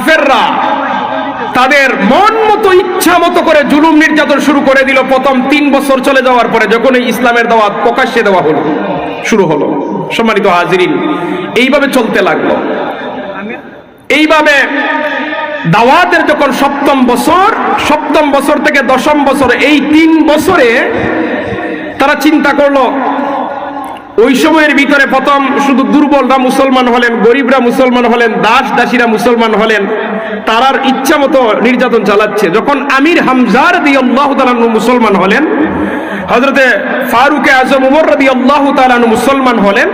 কাফেররা তাদের মন মতো ইচ্ছা মতো করে জুলুম নির্যাতন শুরু করে দিল। প্রথম 3 বছর চলে যাওয়ার পরে যখন এই ইসলামের দাওয়াত প্রকাশ্যে দেওয়া হলো, শুরু হলো, সম্মানিত হাজিরিন, এইভাবে চলতে লাগলো। এইভাবে দাওয়াতের যখন সপ্তম বছর থেকে 10ম বছর, এই 3 বছরে তারা চিন্তা করলো, ওই সময়ের ভিতরে প্রথম শুধু দুর্বলরা মুসলমান হলেন, গরিবরা মুসলমান হলেন, দাস দাসীরা মুসলমান হলেন, তারার ইচ্ছা মতো নির্যাতন চালাচ্ছে। যখন আমির হামজা রাদিয়াল্লাহু তাআলা আনহু মুসলমান হলেন, হযরতে ফারুক আযম ওমর রাদিয়াল্লাহু তাআলা আনহু মুসলমান হলেন,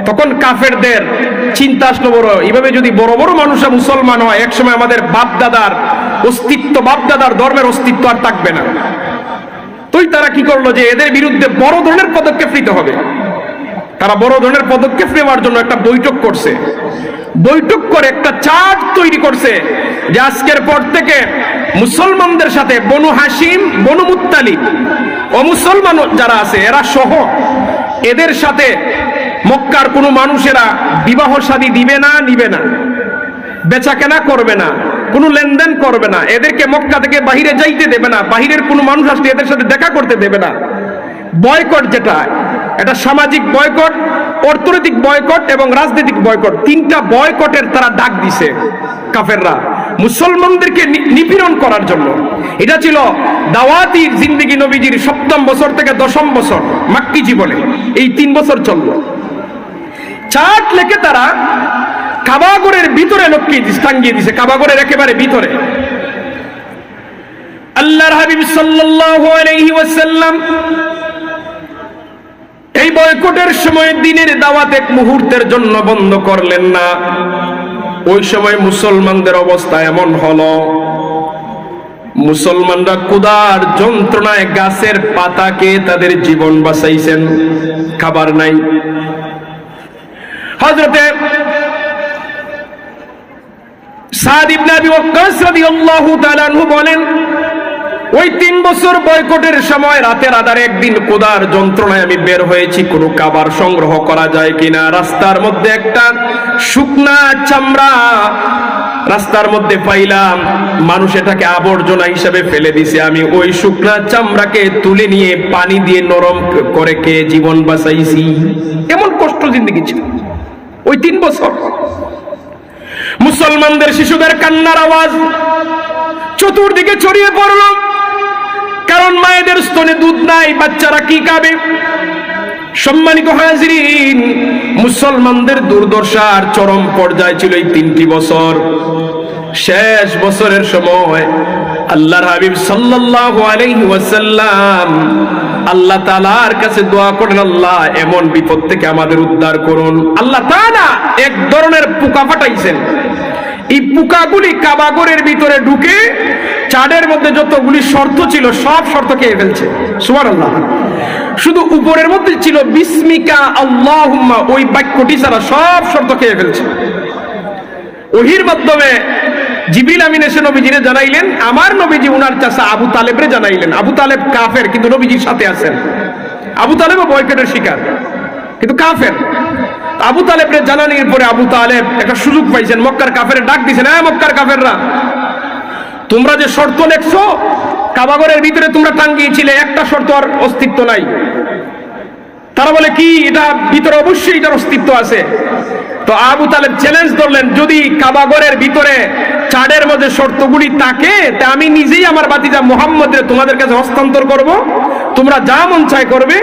তখন কাফেরদের চিন্তা আসলো বড়, এইভাবে যদি বড় বড় মানুষরা মুসলমান হয়, একসময় আমাদের বাপদাদার ধর্মের অস্তিত্ব আর থাকবে না। তো তারা কি করলো যে এদের বিরুদ্ধে বড় ধরনের পদক্ষেপ নিতে হবে। তারা বড় ধরনের পদক্ষেপ নেওয়ার জন্য একটা বৈঠক করছে। বৈঠক করে একটা চার্ট তৈরি করছে যে আজকের পর থেকে মুসলমানদের সাথে বনু হাসিম, বনু মুত্তালিব, অমুসলমান যারা আছে এরা সহ এদের সাথে মক্কার কোনো মানুষেরা বিবাহ শাদী দিবে না, নিবে না, বেচা কেনা করবে না, কোনো লেনদেন করবে না, এদেরকে মক্কা থেকে বাহিরে যাইতে দেবে না, বাহিরের কোনো মানুষ আসলে এদের সাথে দেখা করতে দেবে না। বয়কট, যেটা এটা সামাজিক বয়কট, অর্থনৈতিক বয়কট এবং রাজনৈতিক বয়কট, 3টা বয়কটের তারা ডাক দিছে কাফেররা মুসলমানদেরকে নিপীড়ন করার জন্য। এটা ছিল দাওয়াতি জিন্দেগি নবীজির 7ম বছর থেকে 10ম বছর মাক্কি জীবনে, এই 3 বছর চলল। চার্ট লেখে তারা কাবাগরের ভিতরে টাঙ্গিয়ে দিছে, কাবাগরের একেবারে ভিতরে। আল্লাহর হাবিব সাল্লাল্লাহু আলাইহি ওয়াসাল্লাম এই বয়কটের সময় দিনের দাওয়াত এক মুহূর্তের জন্য বন্ধ করলেন না। ওই সময় মুসলমানদের অবস্থা এমন হলো, মুসলমানরা ক্ষুধার যন্ত্রণায় গাছের পাতাকে তাদের জীবন বাঁচাইছেন, খাবার নাই। হযরতে সাদ ইবনে আবি ওয়াক্কাস রাদিয়াল্লাহু তাআলা আনহু বলেন, ওই 3 বছর বয়কটের সময় রাতের আধারে একদিন ক্ষুধার যন্ত্রণায় আমি বের হয়েছি কোনো খাবার সংগ্রহ করা যায় কিনা। রাস্তার মধ্যে একটা শুকনা চামড়া রাস্তার মধ্যে পাইলাম, মানুষ এটাকে আবর্জনা হিসেবে ফেলে দিছে। আমি ওই শুকনা চামড়াকে তুলে নিয়ে পানি দিয়ে নরম করে খেয়ে জীবন বাঁচাইছি। এমন কষ্ট জিন্দেগি ছিল ওই 3 বছর। মুসলমানদের শিশুদের কান্নার আওয়াজ চতুর্দিকে ছড়িয়ে পড়ল, কারণ মায়েদের স্তনে দুধ নাই, বাচ্চারা কি খাবে? সম্মানিত হাজিরিন, মুসলমানদের দুর্দশার চরম পর্যায়ে ছিল এই 3টি বছর। শেষ বছরের সময় আল্লাহর হাবিব সাল্লাল্লাহু আলাইহি ওয়াসাল্লাম আল্লাহ তাআলার কাছে দোয়া করেন, আল্লাহ এমন বিপদ থেকে আমাদের উদ্ধার করুন। আল্লাহ তাআলা এক ধরনের পোকা পাঠাইছেন, এই পোকাগুলি কাবাগরের ভিতরে ঢুকে চাঁদের মধ্যে যতগুলি শর্ত ছিল সব শর্ত খেয়ে ফেলছে। সুবহানাল্লাহ। শুধু উপরের মধ্যে ছিল বিসমিকা আল্লাহুম্মা, ওই বাক্যটি ছাড়া সব শর্ত খেয়ে ফেলছে। ওহির মাধ্যমে জিবরিল আমিন এসে নবীজিরে জানাইলেন, আমার নবীজি উনার চাচা আবু তালেবরে জানাইলেন। আবু তালেব কাফের, কিন্তু নবীজির সাথে আছেন। আবু তালেবও বয়কটের শিকার, কিন্তু কাফের। আবু তালেবরে জানানোর পরে আবু তালেব একটা সুযোগ পাইছেন, মক্কার কাফের ডাক দিয়েছেন, হ্যাঁ মক্কার কাফেররা, তোমরা যে শর্ত লেখছো কাবাগরের ভিতরে তোমরা টাঙ্গিয়েছিলে, একটা শর্ত আর অস্তিত্ব নাই। তারা বলে কি, এটা ভিতরে অবশ্যই এটার অস্তিত্ব আছে। তো আবু তালেব চ্যালেঞ্জ করলেন, যদি কাবাগরের ভিতরে চাঁদের মধ্যে শর্তগুলি থাকে তা আমি নিজেই আমার ভাতিজা মুহাম্মদের তোমাদের কাছে হস্তান্তর করব, তোমরা যা মন চায় করবে।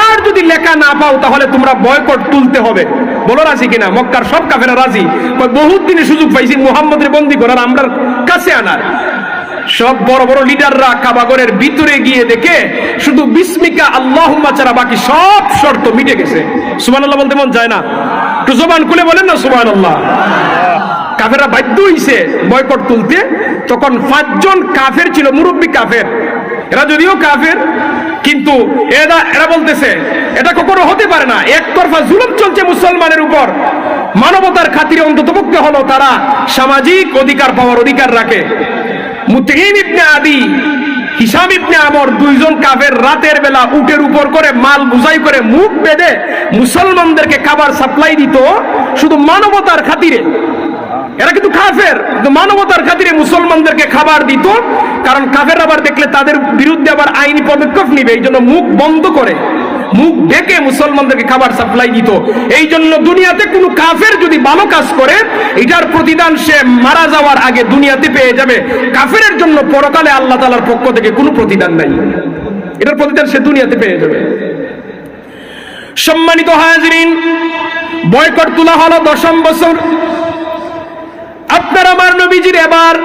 আর যদি লেখা না পাও তাহলে তোমরা বয়কট তুলতে হবে। বলো রাজি কিনা? মক্কার সব কাফেররা রাজি। বহুত দিনে সুযোগ পাইছি মুহাম্মদের বন্দী করার, আমরা কাছে আনার। সব বড় বড় লিডাররা কাবাগরের ভিতরে গিয়ে দেখে শুধু বিসমিকা আল্লাহুম্মা ছাড়া বাকি সব শর্ত মিটে গেছে। সুবহানাল্লাহ বলতে মন যায় না? একটু জবান খুলে বলেন না সুবহানাল্লাহ। কাফেররা বাধ্য হইছে বয়কট তুলতে। তখন 5 জন কাফের ছিল, মুরব্বী কাফের। এরা যদিও কাফের, কিন্তু এরা বলতেছে এটা কখনো হতে পারে না, একতরফা জুলুম চলছে মুসলমানের উপর। মানবতার খাতিরে অন্ততপক্ষে হলো তারা সামাজিক অধিকার পাওয়ার অধিকার রাখে। মুতঈন ইবনে আদি, হিশাম ইবনে আমর, 2 জন কাফের রাতের বেলা উটের উপর করে মাল বুঝাই করে মুখ বেঁধে মুসলমানদেরকে খাবার সাপ্লাই দিত শুধু মানবতার খাতিরে। এরা কিন্তু কাফের, কিন্তু মানবতার খাতিরে মুসলমানদেরকে খাবার দিত, কারণ কাফের আবার দেখলে তাদের বিরুদ্ধে আবার আইনি পদক্ষেপ নিবে, এই জন্য মুখ বন্ধ করে মুখ ঢেকে মুসলমানদেরকে খাবার সাপ্লাই দিত। এই জন্য দুনিয়াতে কোনো কাফের যদি ভালো কাজ করে এটার প্রতিদান সে মারা যাওয়ার আগে দুনিয়াতে পেয়ে যাবে। কাফেরের জন্য পরকালে আল্লাহ তাআলার পক্ষ থেকে কোনো প্রতিদান নাই, এটার প্রতিদান সে দুনিয়াতে পেয়ে যাবে। সম্মানিত হাজিরিন, বয়কট তোলা হলো 10ম বছর। আপনার আমার নবীজির এবার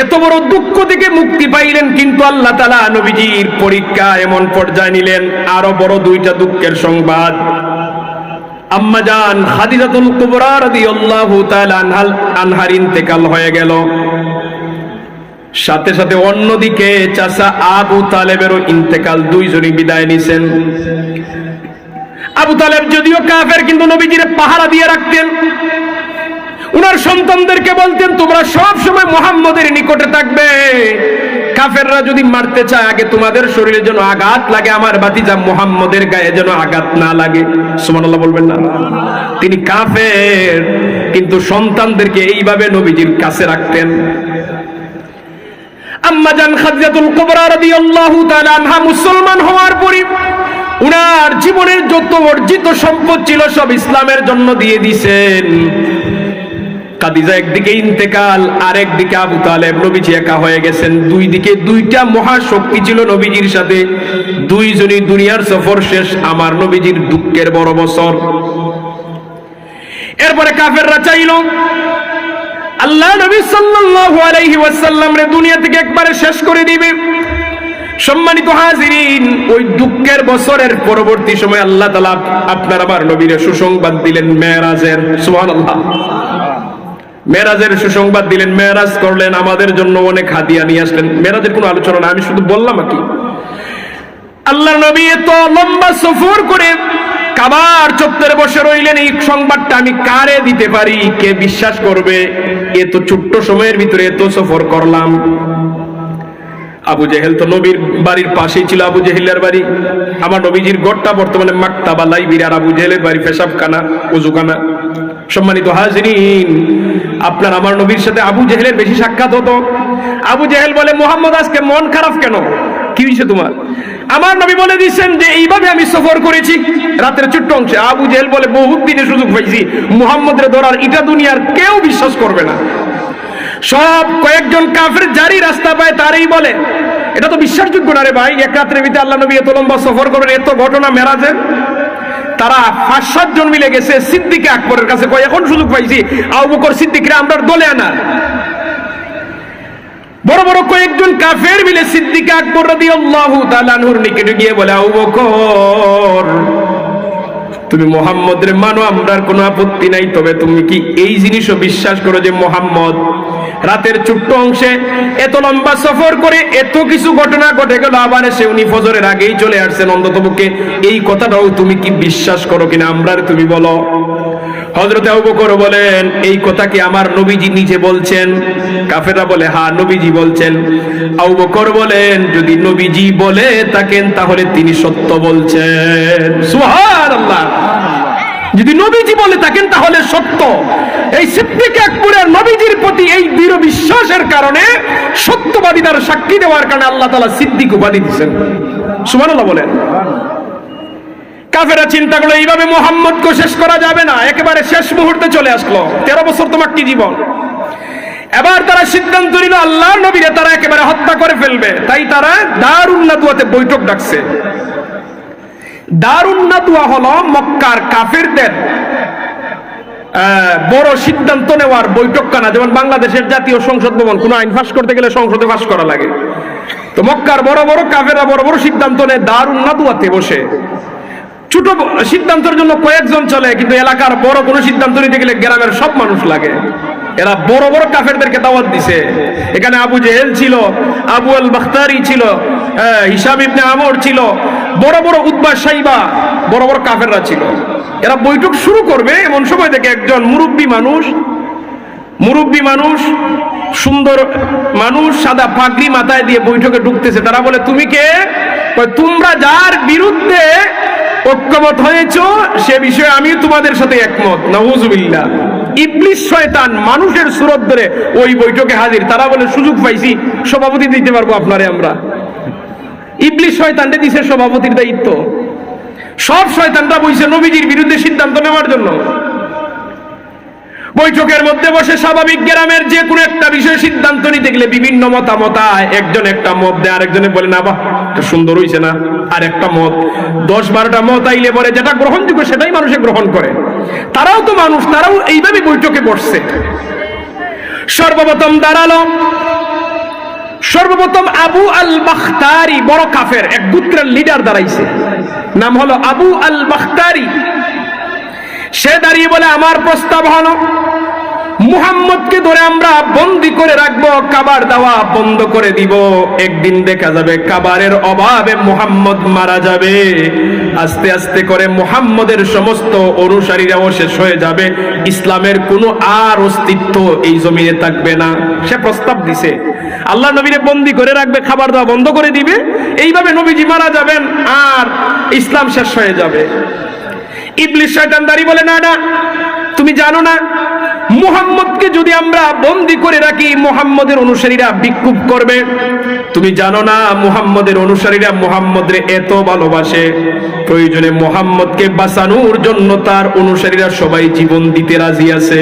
এত বড় দুঃখ থেকে মুক্তি পাইলেন, কিন্তু আল্লাহ তাআলা নবীজির পরীক্ষা এমন পর্যায়ে নিলেন, আরো বড় 2টা দুঃখের সংবাদ। আম্মা জান খাদিজাতুল কুবরা রাদিয়াল্লাহু তাআলা আনহার ইন্তেকাল হয়ে গেল। সাথে সাথে অন্যদিকে চাচা আবু তালেবেরও ইন্তেকাল, 2জনই বিদায় নিছেন। আবু তালেব যদিও কাফের, কিন্তু নবীজির পাহারা দিয়ে রাখতেন। উনার সন্তানদেরকে বলতেন তোমরা সব সময় মুহাম্মদের নিকটে থাকবে, কাফেররা যদি মারতে চায় আগে তোমাদের শরীরে যেন আঘাত লাগে, আমার ভাতিজা মুহাম্মদের গায়ে যেন আঘাত না লাগে। সুবহানাল্লাহ বলবেন না? তিনি কাফের, কিন্তু সন্তানদেরকে এইভাবে নবীজির কাছে রাখতেন। আম্মা জান খাদিজাতুল কুবরা রাদিয়াল্লাহু তাআলা আনহা মুসলমান হওয়ার পরে উনার জীবনের যত অর্জিত সম্পদ ছিল সব ইসলামের জন্য দিয়ে দিয়েছেন। খাদিজা একদিকে ইন্তেকাল, আর একদিকে আবু তালেব, নবীজি একা হয়ে গেছেন। 2 দিকে 2টা মহাশক্তি ছিল নবীজির সাথে, 2জনই দুনিয়ার সফর শেষ। আমার নবীজির দুঃখের বড় বছর। এরপরে কাফেররা চাইল আল্লাহ নবী সাল্লাল্লাহু আলাইহি ওয়াসাল্লাম রে দুনিয়া থেকে একবারে শেষ করে দিবে। সম্মানিত হাজিরিন, ওই দুঃখের বছরের পরবর্তী সময় আল্লাহ তাআলা আপনার আমার নবীর সুসংবাদ দিলেন মেরাজের। সুবহানাল্লাহ, মেরাজের সুসংবাদ দিলেন, মেরাজ করলেন, আমাদের জন্য অনেক হাদিয়া নিয়ে আসলেন। মেরাজের কোনো আলোচনা না, আমি শুধু বললাম আর কি। আল্লাহর নবী এত লম্বা সফর করে কাবার চত্বরে বসে রইলেন। এই সংবাদটা আমি কারে দিতে পারি, কে বিশ্বাস করবে? এত ছোট্ট সময়ের ভিতরে এত সফর করলাম। আবু জেহেল তো নবীর বাড়ির পাশেই ছিল, আবু জেহেলের বাড়ি। আমার নবীজির গড়টা বর্তমানে মাকতাবা লাইব্রেরি, আর আবু জেহেলের বাড়ি পেশাবখানা, ওযুখানা। সম্মানিত হাজিরিন, আপনার আমার নবীর সাথে আবু জেহেলের বেশি সাক্ষাৎ হতো। আবু জেহেল বলে, মুহাম্মদ আজকে মন খারাপ কেন, কি হয়েছে তোমার? আমার নবী বলে দিচ্ছেন যে এইভাবে আমি সফর করেছি রাতের ছোট্ট অংশে। আবু জেহেল বলে, বহুত দিনে সুযোগ পাইছি মুহাম্মদের ধরার, এটা দুনিয়ার কেউ বিশ্বাস করবে না। সব কয়েকজন কাফের জারি রাস্তা পায় তারই বলে, এটা তো বিশ্বাসযোগ্য না রে ভাই। এক রাত্রের ভিতরে আল্লাহ নবী এত লম্বা সফর করেন, এত ঘটনা মেরাজের। তারা 5-7 জন মিলে গেছে সিদ্দিক আকবরের কাছে, কয় এখন সুযোগ পাইছি আবু বকর সিদ্দিকরে আমরা দলে আনা। বড় বড় কয়েকজন কাফের মিলে সিদ্দিক আকবর রাদিয়াল্লাহু তাআলা আনহুর নিকটে গিয়ে বলে, আবু বকর তুমি মুহাম্মদের মানো, আমরার কোনো আপত্তি নাই, তবে তুমি কি এই জিনিসও বিশ্বাস করো যে মুহাম্মদ রাতের ছোট্ট অংশে এত লম্বা সফর করে এত কিছু ঘটনা ঘটে গেল, আবার এসে উনি ফজরের আগেই চলে আসছেন অন্ততপক্ষে, এই কথাটাও তুমি কি বিশ্বাস করো কিনা, আমরার তুমি বলো। হযরত আবু বকর বলেন, এই কথা কি আমার নবীজি নিজে বলছেন? কাফেররা বলে, হ্যাঁ নবীজি বলছেন। আবু বকর বলেন, যদি নবীজি বলে থাকেন তাহলে তিনি সত্য বলছেন। সুবহানাল্লাহ, যদি নবীজি বলে থাকেন তাহলে সত্য। এই সিদ্দিক আকবরের নবীজির প্রতি এই দৃঢ় বিশ্বাসের কারণে, সত্যবাদীদের সাক্ষী দেওয়ার কারণে আল্লাহ তাআলা সিদ্দিক উপাধি দিয়েছেন। সুবহানাল্লাহ বলেন। কাফেররা চিন্তা করলো এইভাবে মুহাম্মদকে শেষ করা যাবে না, একেবারে শেষ মুহূর্তে চলে আসলো। 13 বছর তোমার কি জীবন। এবার তারা সিদ্ধান্ত নিল আল্লাহর নবীরে তারা একেবারে হত্যা করে ফেলবে। তাই তারা দারুন নাদওয়াতে বৈঠক ডাকছে। দারুন নাদওয়া হলো মক্কার কাফেরদের বড় সিদ্ধান্ত নেওয়ার বৈঠকখানা, যেমন বাংলাদেশের জাতীয় সংসদ ভবন, কোন আইন পাস করতে গেলে সংসদে পাস করা লাগে। তো মক্কার বড় বড় কাফেররা বড় বড় সিদ্ধান্ত নেয় দারুন নাদওয়াতে বসে। ছোট সিদ্ধান্তের জন্য কয়েকজন চলে, কিন্তু এলাকার বড় কোনো সিদ্ধান্ত নিতে গেলে গ্রামের সব মানুষ লাগে। এরা বড় বড় কাফেরদেরকে দাওয়াত দিছে। এখানে আবু জেহেল ছিল, আবু আল বাখতারি ছিল, হিশাম ইবনে আমর ছিল, বড় বড় উতবা সাইবা, বড় বড় কাফেররা ছিল। এরা বৈঠক শুরু করবে এমন সময় থেকে একজন মুরব্বী মানুষ সুন্দর মানুষ সাদা পাগড়ি মাথায় দিয়ে বৈঠকে ঢুকতেছে। তারা বলে, তুমি কে? তোমরা যার বিরুদ্ধে ঐক্যমত হয়েছ সে বিষয়ে আমি তোমাদের সাথে একমত। নাউজুবিল্লাহ। ইবলিস শয়তান মানুষের সুরত ধরে ওই বৈঠকে হাজির। তারা বলে সুযোগ পাইছি, সভাপতি দিতে পারবো আপনারে আমরা। ইবলিস শয়তানটা দিছে সভাপতির দায়িত্ব। সব শয়তানরা বইছে নবীজির বিরুদ্ধে সিদ্ধান্ত নেওয়ার জন্য। বৈঠকের মধ্যে বসে স্বাভাবিক গ্রামের যে কোনো একটা বিষয়ে সিদ্ধান্ত নিতে গেলে বিভিন্ন মতামত, একজন একটা মত দেয়, আরেকজনে বলে না বাহ এটা সুন্দর হইছে না, আর একটা মত। 10-12টা মত আইলে পরে যেটা গ্রহণযোগ্য সেটাই মানুষে গ্রহণ করে। তারাও তো মানুষ, তারাও এইভাবে বৈঠকে বসছে। সর্বপ্রথম দাঁড়ালো, সর্বপ্রথম আবু আল বাখতারি, বড় কাফের এক গোত্রের লিডার দাঁড়াইছে, নাম হলো আবু আল বাখতারি। সে দাঁড়িয়ে বলে আমার প্রস্তাব হলো মুহাম্মদকে ধরে আমরা বন্দি করে রাখবো, খাবার দাওয়া বন্ধ করে দিব। একদিন দেখা যাবে খাবারের অভাবে মুহাম্মদ মারা যাবে, আস্তে আস্তে করে মুহাম্মদের সমস্ত অনুসারীরাও শেষ হয়ে যাবে, ইসলামের কোনো আর অস্তিত্ব এই জমিনে থাকবে না। সে প্রস্তাব দিছে আল্লাহ নবীরে বন্দি করে রাখবে, খাবার দাওয়া বন্ধ করে দিবে, এইভাবে নবীজি মারা যাবেন আর ইসলাম শেষ হয়ে যাবে। ইবলিস শয়তান দাঁড়িয়ে বলে না না, তুমি জানো না মুহাম্মদকে যদি আমরা বন্দি করে রাখি মুহাম্মদের অনুসারীরা বিক্ষোভ করবে। তুমি জানো না মুহাম্মদের অনুসারীরা মুহাম্মদরে এত ভালোবাসে, প্রয়োজনে মুহাম্মদকে বাঁচানোর জন্য তার অনুসারীরা সবাই জীবন দিতে রাজি আছে।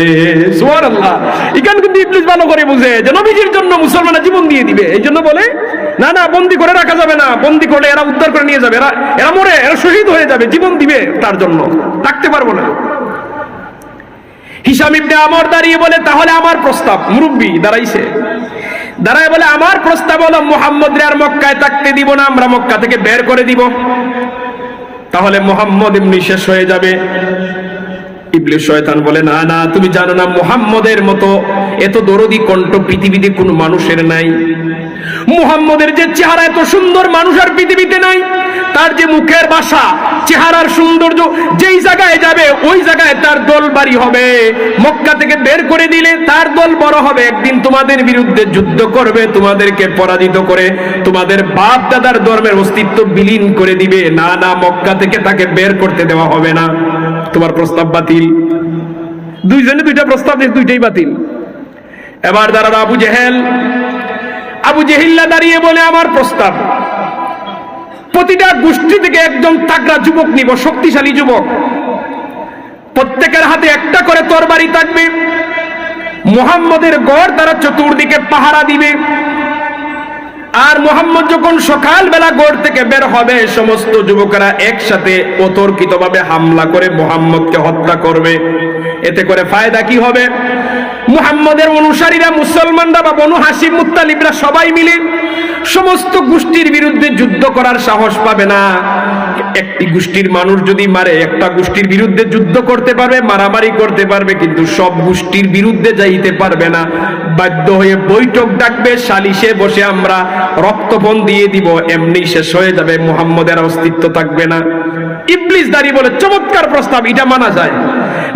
সুবহানাল্লাহ। এখানে কিন্তু ইবলিস ভালো করে বুঝে যে নবীজির জন্য মুসলমানরা জীবন দিয়ে দিবে, এই জন্য বলে না না বন্দি করে রাখা যাবে না, বন্দি করলে এরা উদ্ধার করে নিয়ে যাবে, এরা মরে, এরা শহীদ হয়ে যাবে, জীবন দিবে তার জন্য, রাখতে পারবো না। হিশাম ইবনে আমর দাঁড়িয়ে বলে তাহলে আমার প্রস্তাব, মুরব্বী দাঁড়াইছে, দাঁড়ায় বলে আমার প্রস্তাব হলো মুহাম্মদরে আর মক্কায় থাকতে দিব না, আমরা মক্কা থেকে বের করে দিব, তাহলে মুহাম্মদ এমনি শেষ হয়ে যাবে। ইবলিস শয়তান বলে না না, তুমি জানো না মুহাম্মদের মতো এত দরদি কণ্ঠ পৃথিবীতে কোনো মানুষের নাই। মুহাম্মদের যে চেহারা এত সুন্দর মানুষ আর পৃথিবীতে নাই। তার যে মুখের ভাষা, চেহারার সৌন্দর্য, যেই জায়গায় যাবে ওই জায়গায় তার দল বাড়ি হবে। মক্কা থেকে বের করে দিলে তার দল বড় হবে, একদিন তোমাদের বিরুদ্ধে যুদ্ধ করবে, তোমাদেরকে পরাজিত করে তোমাদের বাপ দাদার ধর্মের অস্তিত্ব বিলীন করে দিবে। না না, মক্কা থেকে তাকে বের করতে দেওয়া হবে না, তোমার প্রস্তাব বাতিল। দুইজনে দুইটা প্রস্তাব দিয়ে দুইটাই বাতিল। এবার দাঁড়ালো আবু জেহেল। আবু জেহিল্লা দাঁড়িয়ে বলে আমার প্রস্তাব, প্রতিটা গোষ্ঠী থেকে একজন তাগড়া যুবক নিব, শক্তিশালী যুবক, প্রত্যেকের হাতে একটা করে তরবারি থাকবে, মুহাম্মদের গড় তারা চতুর্দিকে পাহারা দিবে। আর মুহাম্মদ যখন সকালবেলা গড় থেকে বের হবে সমস্ত যুবকেরা একসাথে অতর্কিতভাবে হামলা করে মুহাম্মদকে হত্যা করবে। এতে করে ফায়দা কি হবে? মুহাম্মদের অনুসারীরা, মুসলমানরা বা বনু হাশিম মুত্তালিবরা সবাই মিলে সমস্ত গোষ্ঠীর বিরুদ্ধে যুদ্ধ করার সাহস পাবে না। একটি গোষ্ঠীর মানুষ যদি মারে, একটা গোষ্ঠীর বিরুদ্ধে যুদ্ধ করতে পারবে, মারামারি করতে পারবে, কিন্তু সব গোষ্ঠীর বিরুদ্ধে যাইতে পারবে না। বাধ্য হয়ে বৈঠক ডাকবে, সালিশে বসে আমরা রক্তপণ দিয়ে দিব, এমনি শেষ হয়ে যাবে, মুহাম্মদের অস্তিত্ব থাকবে না। ইবলিস দাঁড়িয়ে বলে চমৎকার প্রস্তাব, এটা মানা যায়।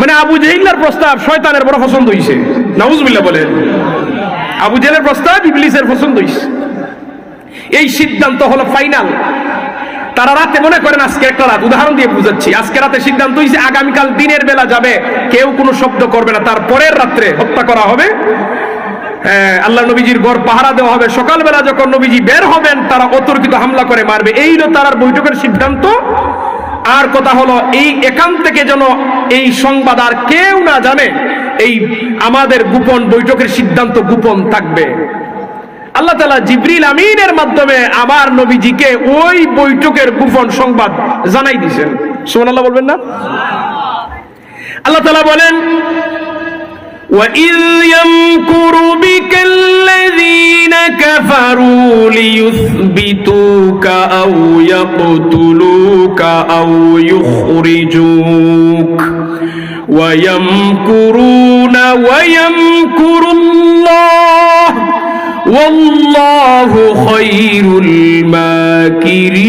মানে আবু জেহেলের প্রস্তাব শয়তানের বড় পছন্দ হইছে। নাউজুবিল্লাহ বলেন। আবু জেহেলের প্রস্তাব ইবলিসের পছন্দ হইছে। এই সিদ্ধান্ত হলো ফাইনাল। তারা রাতে মনে করেন আজকে একটা রাত, উদাহরণ দিয়ে বুঝাচ্ছি, আজকে রাতে সিদ্ধান্ত হয়েছে আগামীকাল দিনের বেলা যাবে, কেউ কোনো শব্দ করবে না, তার পরের রাত্রে হত্যা করা হবে। আল্লাহ নবীজির গড় পাহারা দেওয়া হবে, সকালবেলা যখন নবীজি বের হবেন তারা অতর্কিত হামলা করে মারবে। এই হলো তার বৈঠকের সিদ্ধান্ত। আর কথা হলো এই এখান থেকে যেন এই সংবাদ আর কেউ না জানে, এই আমাদের গোপন বৈঠকের সিদ্ধান্ত গোপন থাকবে। আল্লাহ তাআলা জিবরিল আমিনের মাধ্যমে আমার নবীজিকে ওই বৈঠকের গোপন সংবাদ জানাই দিয়েছেন। সুবহানাল্লাহ বলবেন না? আল্লাহ তাআলা বলেন وَإِذْ يَمْكُرُ بِكَ الَّذِينَ كَفَرُوا لِيُثْبِتُوكَ أَوْ يَقْتُلُوكَ أَوْ يُخْرِجُوكَ وَيَمْكُرُونَ وَيَمْكُرُ اللَّهُ وَاللَّهُ خَيْرُ الْمَاكِرِينَ।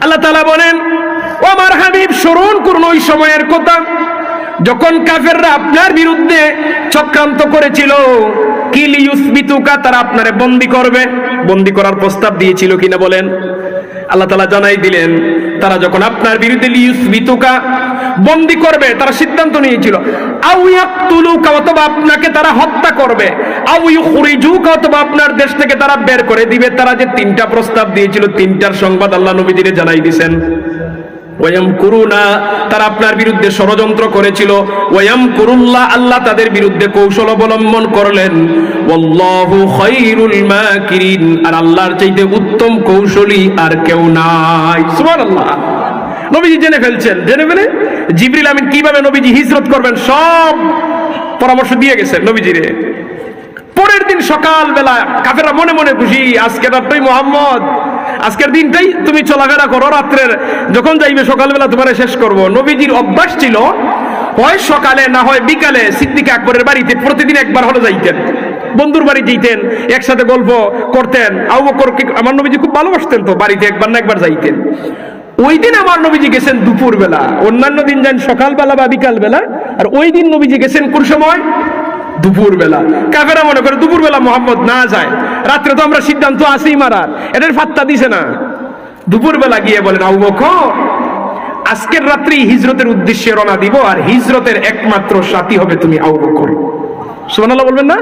আল্লাহ তাআলা বলেন, ও আমার হাবিব স্মরণ করুন ওই সময়ের কথা যখন কাফেররা আপনার বিরুদ্ধে চক্রান্ত করেছিল, কি লিয়ুসবিতুকা, তারা আপনারে বন্দী করবে। বন্দী করার প্রস্তাব দিয়েছিল কিনা বলেন? আল্লাহ তাআলা জানাই দিলেন, তারা যখন আপনার বিরুদ্ধে লিয়ুসবিতুকা বন্দী করবে, তারা সিদ্ধান্ত নিয়েছিল আউ ইয়াকতুলুকা, অথবা আপনাকে তারা হত্যা করবে, আউ ইউখরিজুকা, অথবা আপনার দেশ থেকে তারা বের করে দিবে। তারা যে তিনটা প্রস্তাব দিয়েছিল, তিনটার সংবাদ আল্লাহ নবীজিকে জানাই দিয়েছেন। ওয়ায়ামকুরুনা, তারা আপনার বিরুদ্ধে ষড়যন্ত্র করেছিল। ওয়ায়ামকুরুল্লাহ, আল্লাহ তাদের বিরুদ্ধে কৌশল অবলম্বন করলেন। ওয়াল্লাহু খায়রুল মাকিরিন, আর আল্লাহর চাইতে উত্তম কৌশলী আর কেউ নাই। সুবহানাল্লাহ। নবীজি জেনে ফেলছেন, জেনে ফেলে জিবরিল আমিন কিভাবে নবীজি হিজরত করবেন সব পরামর্শ দিয়ে গেছেন নবীজিরে। পরের দিন সকালবেলা কাফেররা মনে মনে খুশি, আজকের রাতটাই মুহাম্মদ, আজকের দিনটাই তুমি চলাফেরা করো, রাত্রের যখন যাইবে সকালবেলা তোমার শেষ করব। নবীজির অভ্যাস ছিল হয় সকালে না হয় বিকালে সিদ্দিক আকবরের বাড়িতে প্রতিদিন একবার হলে যাইতেন, বন্ধুর বাড়ি যেতেন, একসাথে গল্প করতেন। আবু বকরকে আমার নবীজি খুব ভালোবাসতেন, তো বাড়িতে একবার না একবার যাইতেন। ওই দিন আমার নবীজি গেছেন দুপুর বেলা, অন্যান্য দিন যান সকালবেলা বা বিকাল বেলা, আর ওই দিন নবীজি গেছেন কোন সময়? দুপুর বেলা। কাফেরা মনে করে দুপুর বেলা মোহাম্মদ না যায়, রাত্রে তো আমরা সিদ্ধান্ত আছেই মারার, এটার ফাত্তা দিছে না। দুপুর বেলা গিয়ে বলেন আবু বকর, আজকের রাত্রি হিজরতের উদ্দেশ্যে রওনা দিব, আর হিজরতের একমাত্র সাথী হবে তুমি আবু বকর। সুবহানাল্লাহ বলবেন না?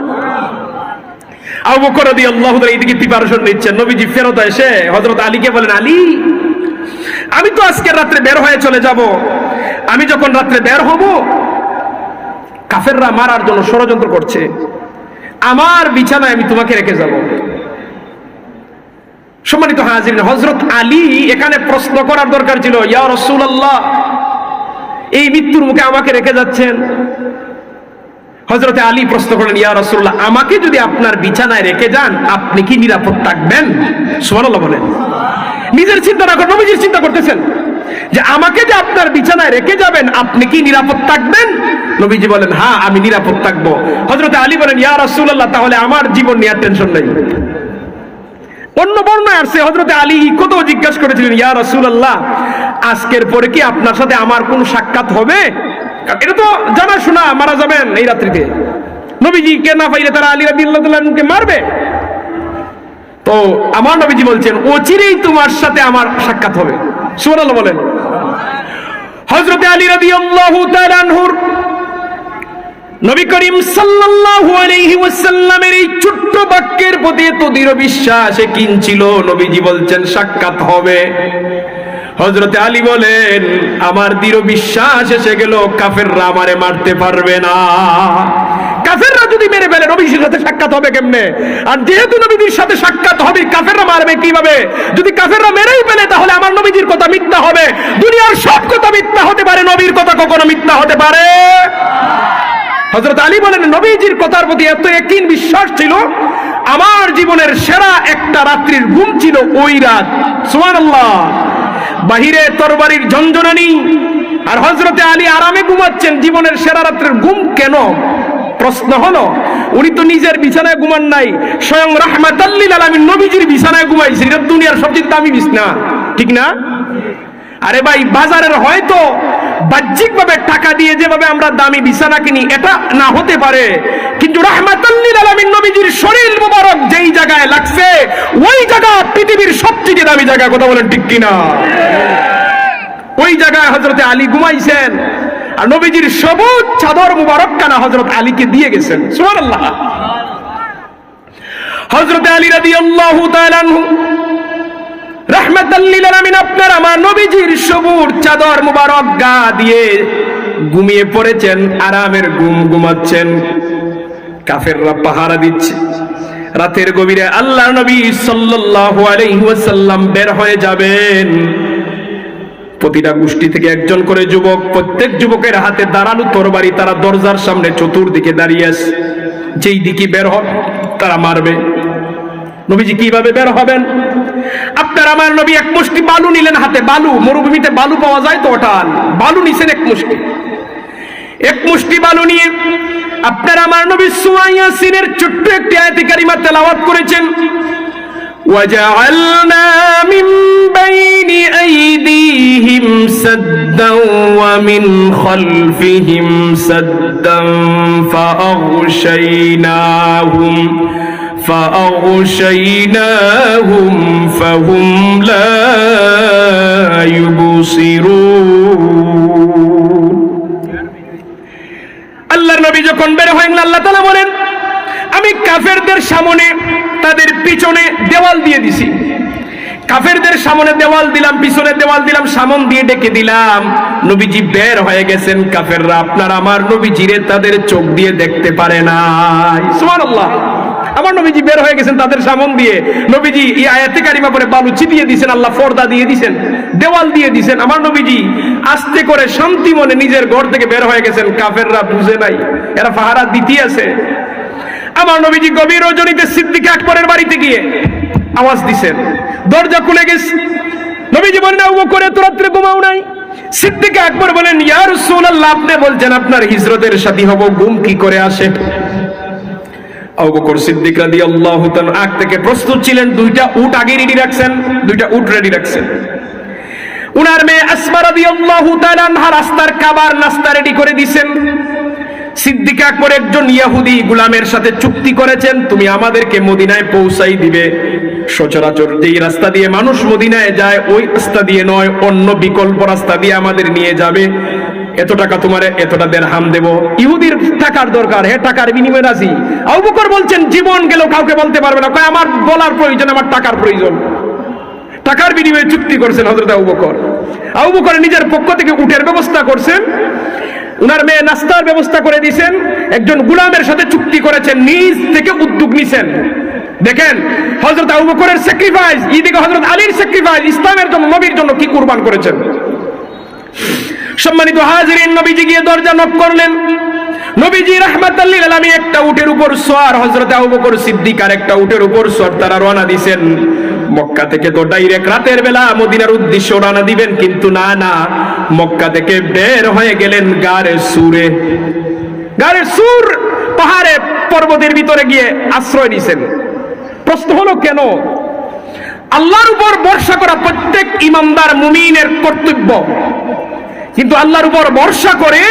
আবু বকর রাদিয়াল্লাহু তাআলা এইদিকে প্রিপারেশন নিচ্ছেন। নবীজি ফেরত এসে হযরত আলীকে বলেন, আলী, আমি তো আজকের রাত্রে বের হয়ে চলে যাব, আমি যখন রাত্রে বের হব কাফেররা মারার জন্য ষড়যন্ত্র করছে, আমার বিছানায় আমি তোমাকে রেখে যাব। সম্মানিত হাজিরিন, হযরত আলী এখানে প্রশ্ন করার দরকার ছিল, ইয়া রাসূলুল্লাহ, এই মৃত্যুর মুখে আমাকে রেখে যাচ্ছেন। হযরত আলী প্রশ্ন করলেন, ইয়া রাসূলুল্লাহ, আমাকে যদি আপনার বিছানায় রেখে যান আপনি কি নিরাপদ থাকবেন? সুবহানাল্লাহ বলেন। নিজের চিন্তা না করে নবীজির চিন্তা করতেছেন যে আমাকে যে আপনার বিছানায় রেখে যাবেন আপনি কি নিরাপদ থাকবেন? নবীজি বলেন, হ্যাঁ আমি নিরাপদ থাকবো। হযরত আলী বলেন, ইয়া রাসূলুল্লাহ, তাহলে আমার জীবন নিয়ে টেনশন নেই। অন্য বর্ণনায় আসছে হযরত আলী কত জিজ্ঞাসা করেছিলেন, ইয়া রাসূলুল্লাহ, আজকের পরে কি আপনার সাথে আমার কোন সাক্ষাৎ হবে? এটা তো জানা শোনা মারা যাবেন এই রাত্রিতে, নবীজি কে না পাইলে তারা আলী রাদিয়াল্লাহু তাআলা আনহুকে মারবে। তো আমার নবীজি বলছেন, অচিরেই তোমার সাথে আমার সাক্ষাৎ হবে। সুবহানাল্লাহ বলেন। হযরত আলী রাদিয়াল্লাহু তাআলা আনহুর নবী করিম সাল্লাল্লাহু আলাইহি ওয়াসাল্লামের এই ছোট্ট বাক্যের প্রতি এত দৃঢ় বিশ্বাস কিনছিল, নবীজি বলছেন সাক্ষাৎ হবে। হযরত আলী বলেন, আমার দৃঢ় বিশ্বাস এসে গেল কাফেররা আমারে মারতে পারবে না। কাফেররা যদি মেরে ফেলে নবীর সাথে সাক্ষাৎ হবে কেমনে? আর যেহেতু নবীর সাথে সাক্ষাৎ হবে, কাফেররা মারবে কিভাবে? যদি কাফেররা মেরেই ফেলে তাহলে আমার নবীর কথা মিথ্যা হবে। দুনিয়ার সব কথা মিথ্যা হতে পারে, নবীর কথা কখনো মিথ্যা হতে পারে? হযরত আলী বলেন, নবীজির কথার প্রতি এত ইয়াকিন বিশ্বাস ছিল, আমার জীবনের সেরা একটা রাত্রির ঘুম ছিল ওই রাত। সুবহানাল্লাহ। বাহিরে তরবারির ঝনঝনানি আর হযরতে আলী আরামে ঘুমাচ্ছেন, জীবনের সেরা রাত্রির ঘুম কেন? প্রশ্ন হলো, উনি তো নিজের বিছানায় ঘুমান নাই, স্বয়ং রাহমাতাল লিল আলামিন নবীজির বিছানায় ঘুমাইছেন। এটা দুনিয়ার সবচেয়ে দামি বিছানা, ঠিক না? আরে ভাই, বাজারের হয়তো বাহ্যিকভাবে টাকা দিয়ে যেভাবে আমরা দামি বিছানা কিনি এটা না হতে পারে, কিন্তু রাহমাতাল লিল আলামিন নবীজির শরীর মুবারক যেই জায়গায় লাগছে ওই জায়গা পৃথিবীর সবচেয়ে দামি জায়গা। কথা বলেন ঠিক কিনা? ওই জায়গায় হযরতে আলী ঘুমাইছেন, আর নবীজির সবুজ চাদর মুবারক কানা হযরত আলীকে দিয়ে গেছেন। সুবহানাল্লাহ। হযরতে আলী রাদিয়াল্লাহু তাআলা আনহু রাহমাতাল লিল আলামিন আপনার আমার নবীজির সবুজ চাদর মুবারক গা দিয়ে ঘুমিয়ে পড়েছেন, আরামের ঘুম ঘুমাচ্ছেন। কাফেররা পাহারা দিচ্ছে। রাতের গভীরে আল্লাহর নবী সাল্লাল্লাহু আলাইহি ওয়াসাল্লাম বের হয়ে যাবেন। প্রতিটা গোষ্ঠী থেকে একজন করে যুবক, প্রত্যেক যুবকের হাতে দাঁড়ানো তরবারি, তারা দরজার সামনে চতুর্দিকে দাঁড়িয়ে আছে। যেই দিকে বের হয় তারা মারবে। নবীজি কিভাবে বের হবেন? আপনার আমার নবী এক মুষ্টি বালু নিলেন হাতে, বালু, মরুভূমিতে বালু পাওয়া যায় তো, ওটান বালু নিছেন এক মুষ্টি বালু নিয়ে আপনার আমার নবী সূরা ইয়াসিনের ছোট্ট একটি আয়াতে কারিমা তেলাওয়াত করেছেন। وجعلنا من بين أيديهم سدا ومن خلفهم سدا فأغشيناهم فهم لا يبصرون আল্লাহর নবী যখন বের হলেন আল্লাহ তাআলা বলেন আমি কাফেরদের সামনে তাদের পিছনে দেওয়াল দিয়ে দিছি। কাফেরদের সামনে দেওয়াল দিলাম, পিছনে দেওয়াল দিলাম, সামন দিয়ে ডেকে দিলাম। নবীজি বের হয়ে গেছেন, কাফেররা আপনার আমার নবীজিরে তাদের চোখ দিয়ে দেখতে পারে না। সুবহানাল্লাহ। আমার নবীজি বের হয়ে গেছেন তাদের সামন দিয়ে। নবীজি এই আয়াতে কারিমা করে বালু ছিটিয়ে দিয়েছেন, আল্লাহ পর্দা দিয়ে দিয়েছেন, দেওয়াল দিয়ে দিয়েছেন। আমার নবীজি আস্তে করে শান্তি মনে নিজের ঘর থেকে বের হয়ে গেছেন। কাফেররা বুঝে নাই, এরা পাহারা দিতে আছে। আমার নবীজি গভীর রজনীতে সিদ্দিক আকবরের বাড়িতে গিয়ে আওয়াজ দিছেন, দরজা খুলে গেছে। নবীজি বলেন আবু বকর এত রাত্রে ঘুমাও নাই? সিদ্দিক আকবর বলেন ইয়া রাসূলুল্লাহ আপনি বলছেন আপনার হিজরতের সাথী হব, ঘুম কি করে আসে? আবু বকর সিদ্দিক রাদিয়াল্লাহু তাআলা আগ থেকে প্রস্তুত ছিলেন, দুইটা উট আগে রেডি রাখছেন, দুইটা উট রেডি রাখছেন। উনার মেয়ে আসমা রাদিয়াল্লাহু তাআলা আনহা রাস্তার খাবার নাস্তা রেডি করে দিয়েছেন। সিদ্দিক আকবর একজন ইহুদি গোলামের সাথে চুক্তি করেছেন, তুমি আমাদেরকে মদিনায় পৌঁছাই দিবে। সচরাচর যেই রাস্তা দিয়ে মানুষ মদিনায় যায় ওই রাস্তা দিয়ে নয়, অন্য বিকল্প রাস্তা দিয়ে আমাদের নিয়ে যাবে। এত টাকা তোমারে, এতটা দিরহাম দেব। ইহুদির টাকার দরকার, হে টাকার বিনিময়ে রাজি। আবু বকর বলছেন জীবন গেলেও কাউকে বলতে পারবে না, কয় আমার বলার প্রয়োজন, আমার টাকার প্রয়োজন। টাকার বিনিময়ে চুক্তি করছেন হযরত আবু বকর। আবু বকর নিজের পক্ষ থেকে উটের ব্যবস্থা করছেন, উনার মেয়ে নাস্তার ব্যবস্থা করে দিয়েছেন, একজন গোলামের সাথে চুক্তি করেছেন, নিজ থেকে উদ্যোগ নিছেন। দেখেন হযরত আবু বকরের স্যাক্রিফাইস, এইদিকে হযরত আলীর স্যাক্রিফাইস, ইসলামের জন্য নবীর জন্য কি কুরবান করেছেন। সম্মানিত হাজিরিন, নবীজি গিয়ে দরজা নক করলেন। নবীজি রাহমাতাল লিল আলামিন একটা উটের উপর সওয়ার, হযরত আবু বকর সিদ্দিক আর একটা উটের উপর সওয়ার, তারা রওনা দিয়েছেন। মক্কা থেকে তো ডাইরেক্ট রাতের বেলা মদিনার উদ্দেশ্যে রওনা দিবেন, কিন্তু না না, মক্কা থেকে বের হয়ে গেলেন গারে সুরে। গারে সুর পাহাড়ে পর্বতের ভিতরে গিয়ে আশ্রয় নিছেন। প্রশ্ন হলো কেন? আল্লাহর উপর ভরসা করা প্রত্যেক ইমানদার মুমিনের কর্তব্য, কিন্তু আল্লাহর উপর ভরসা করে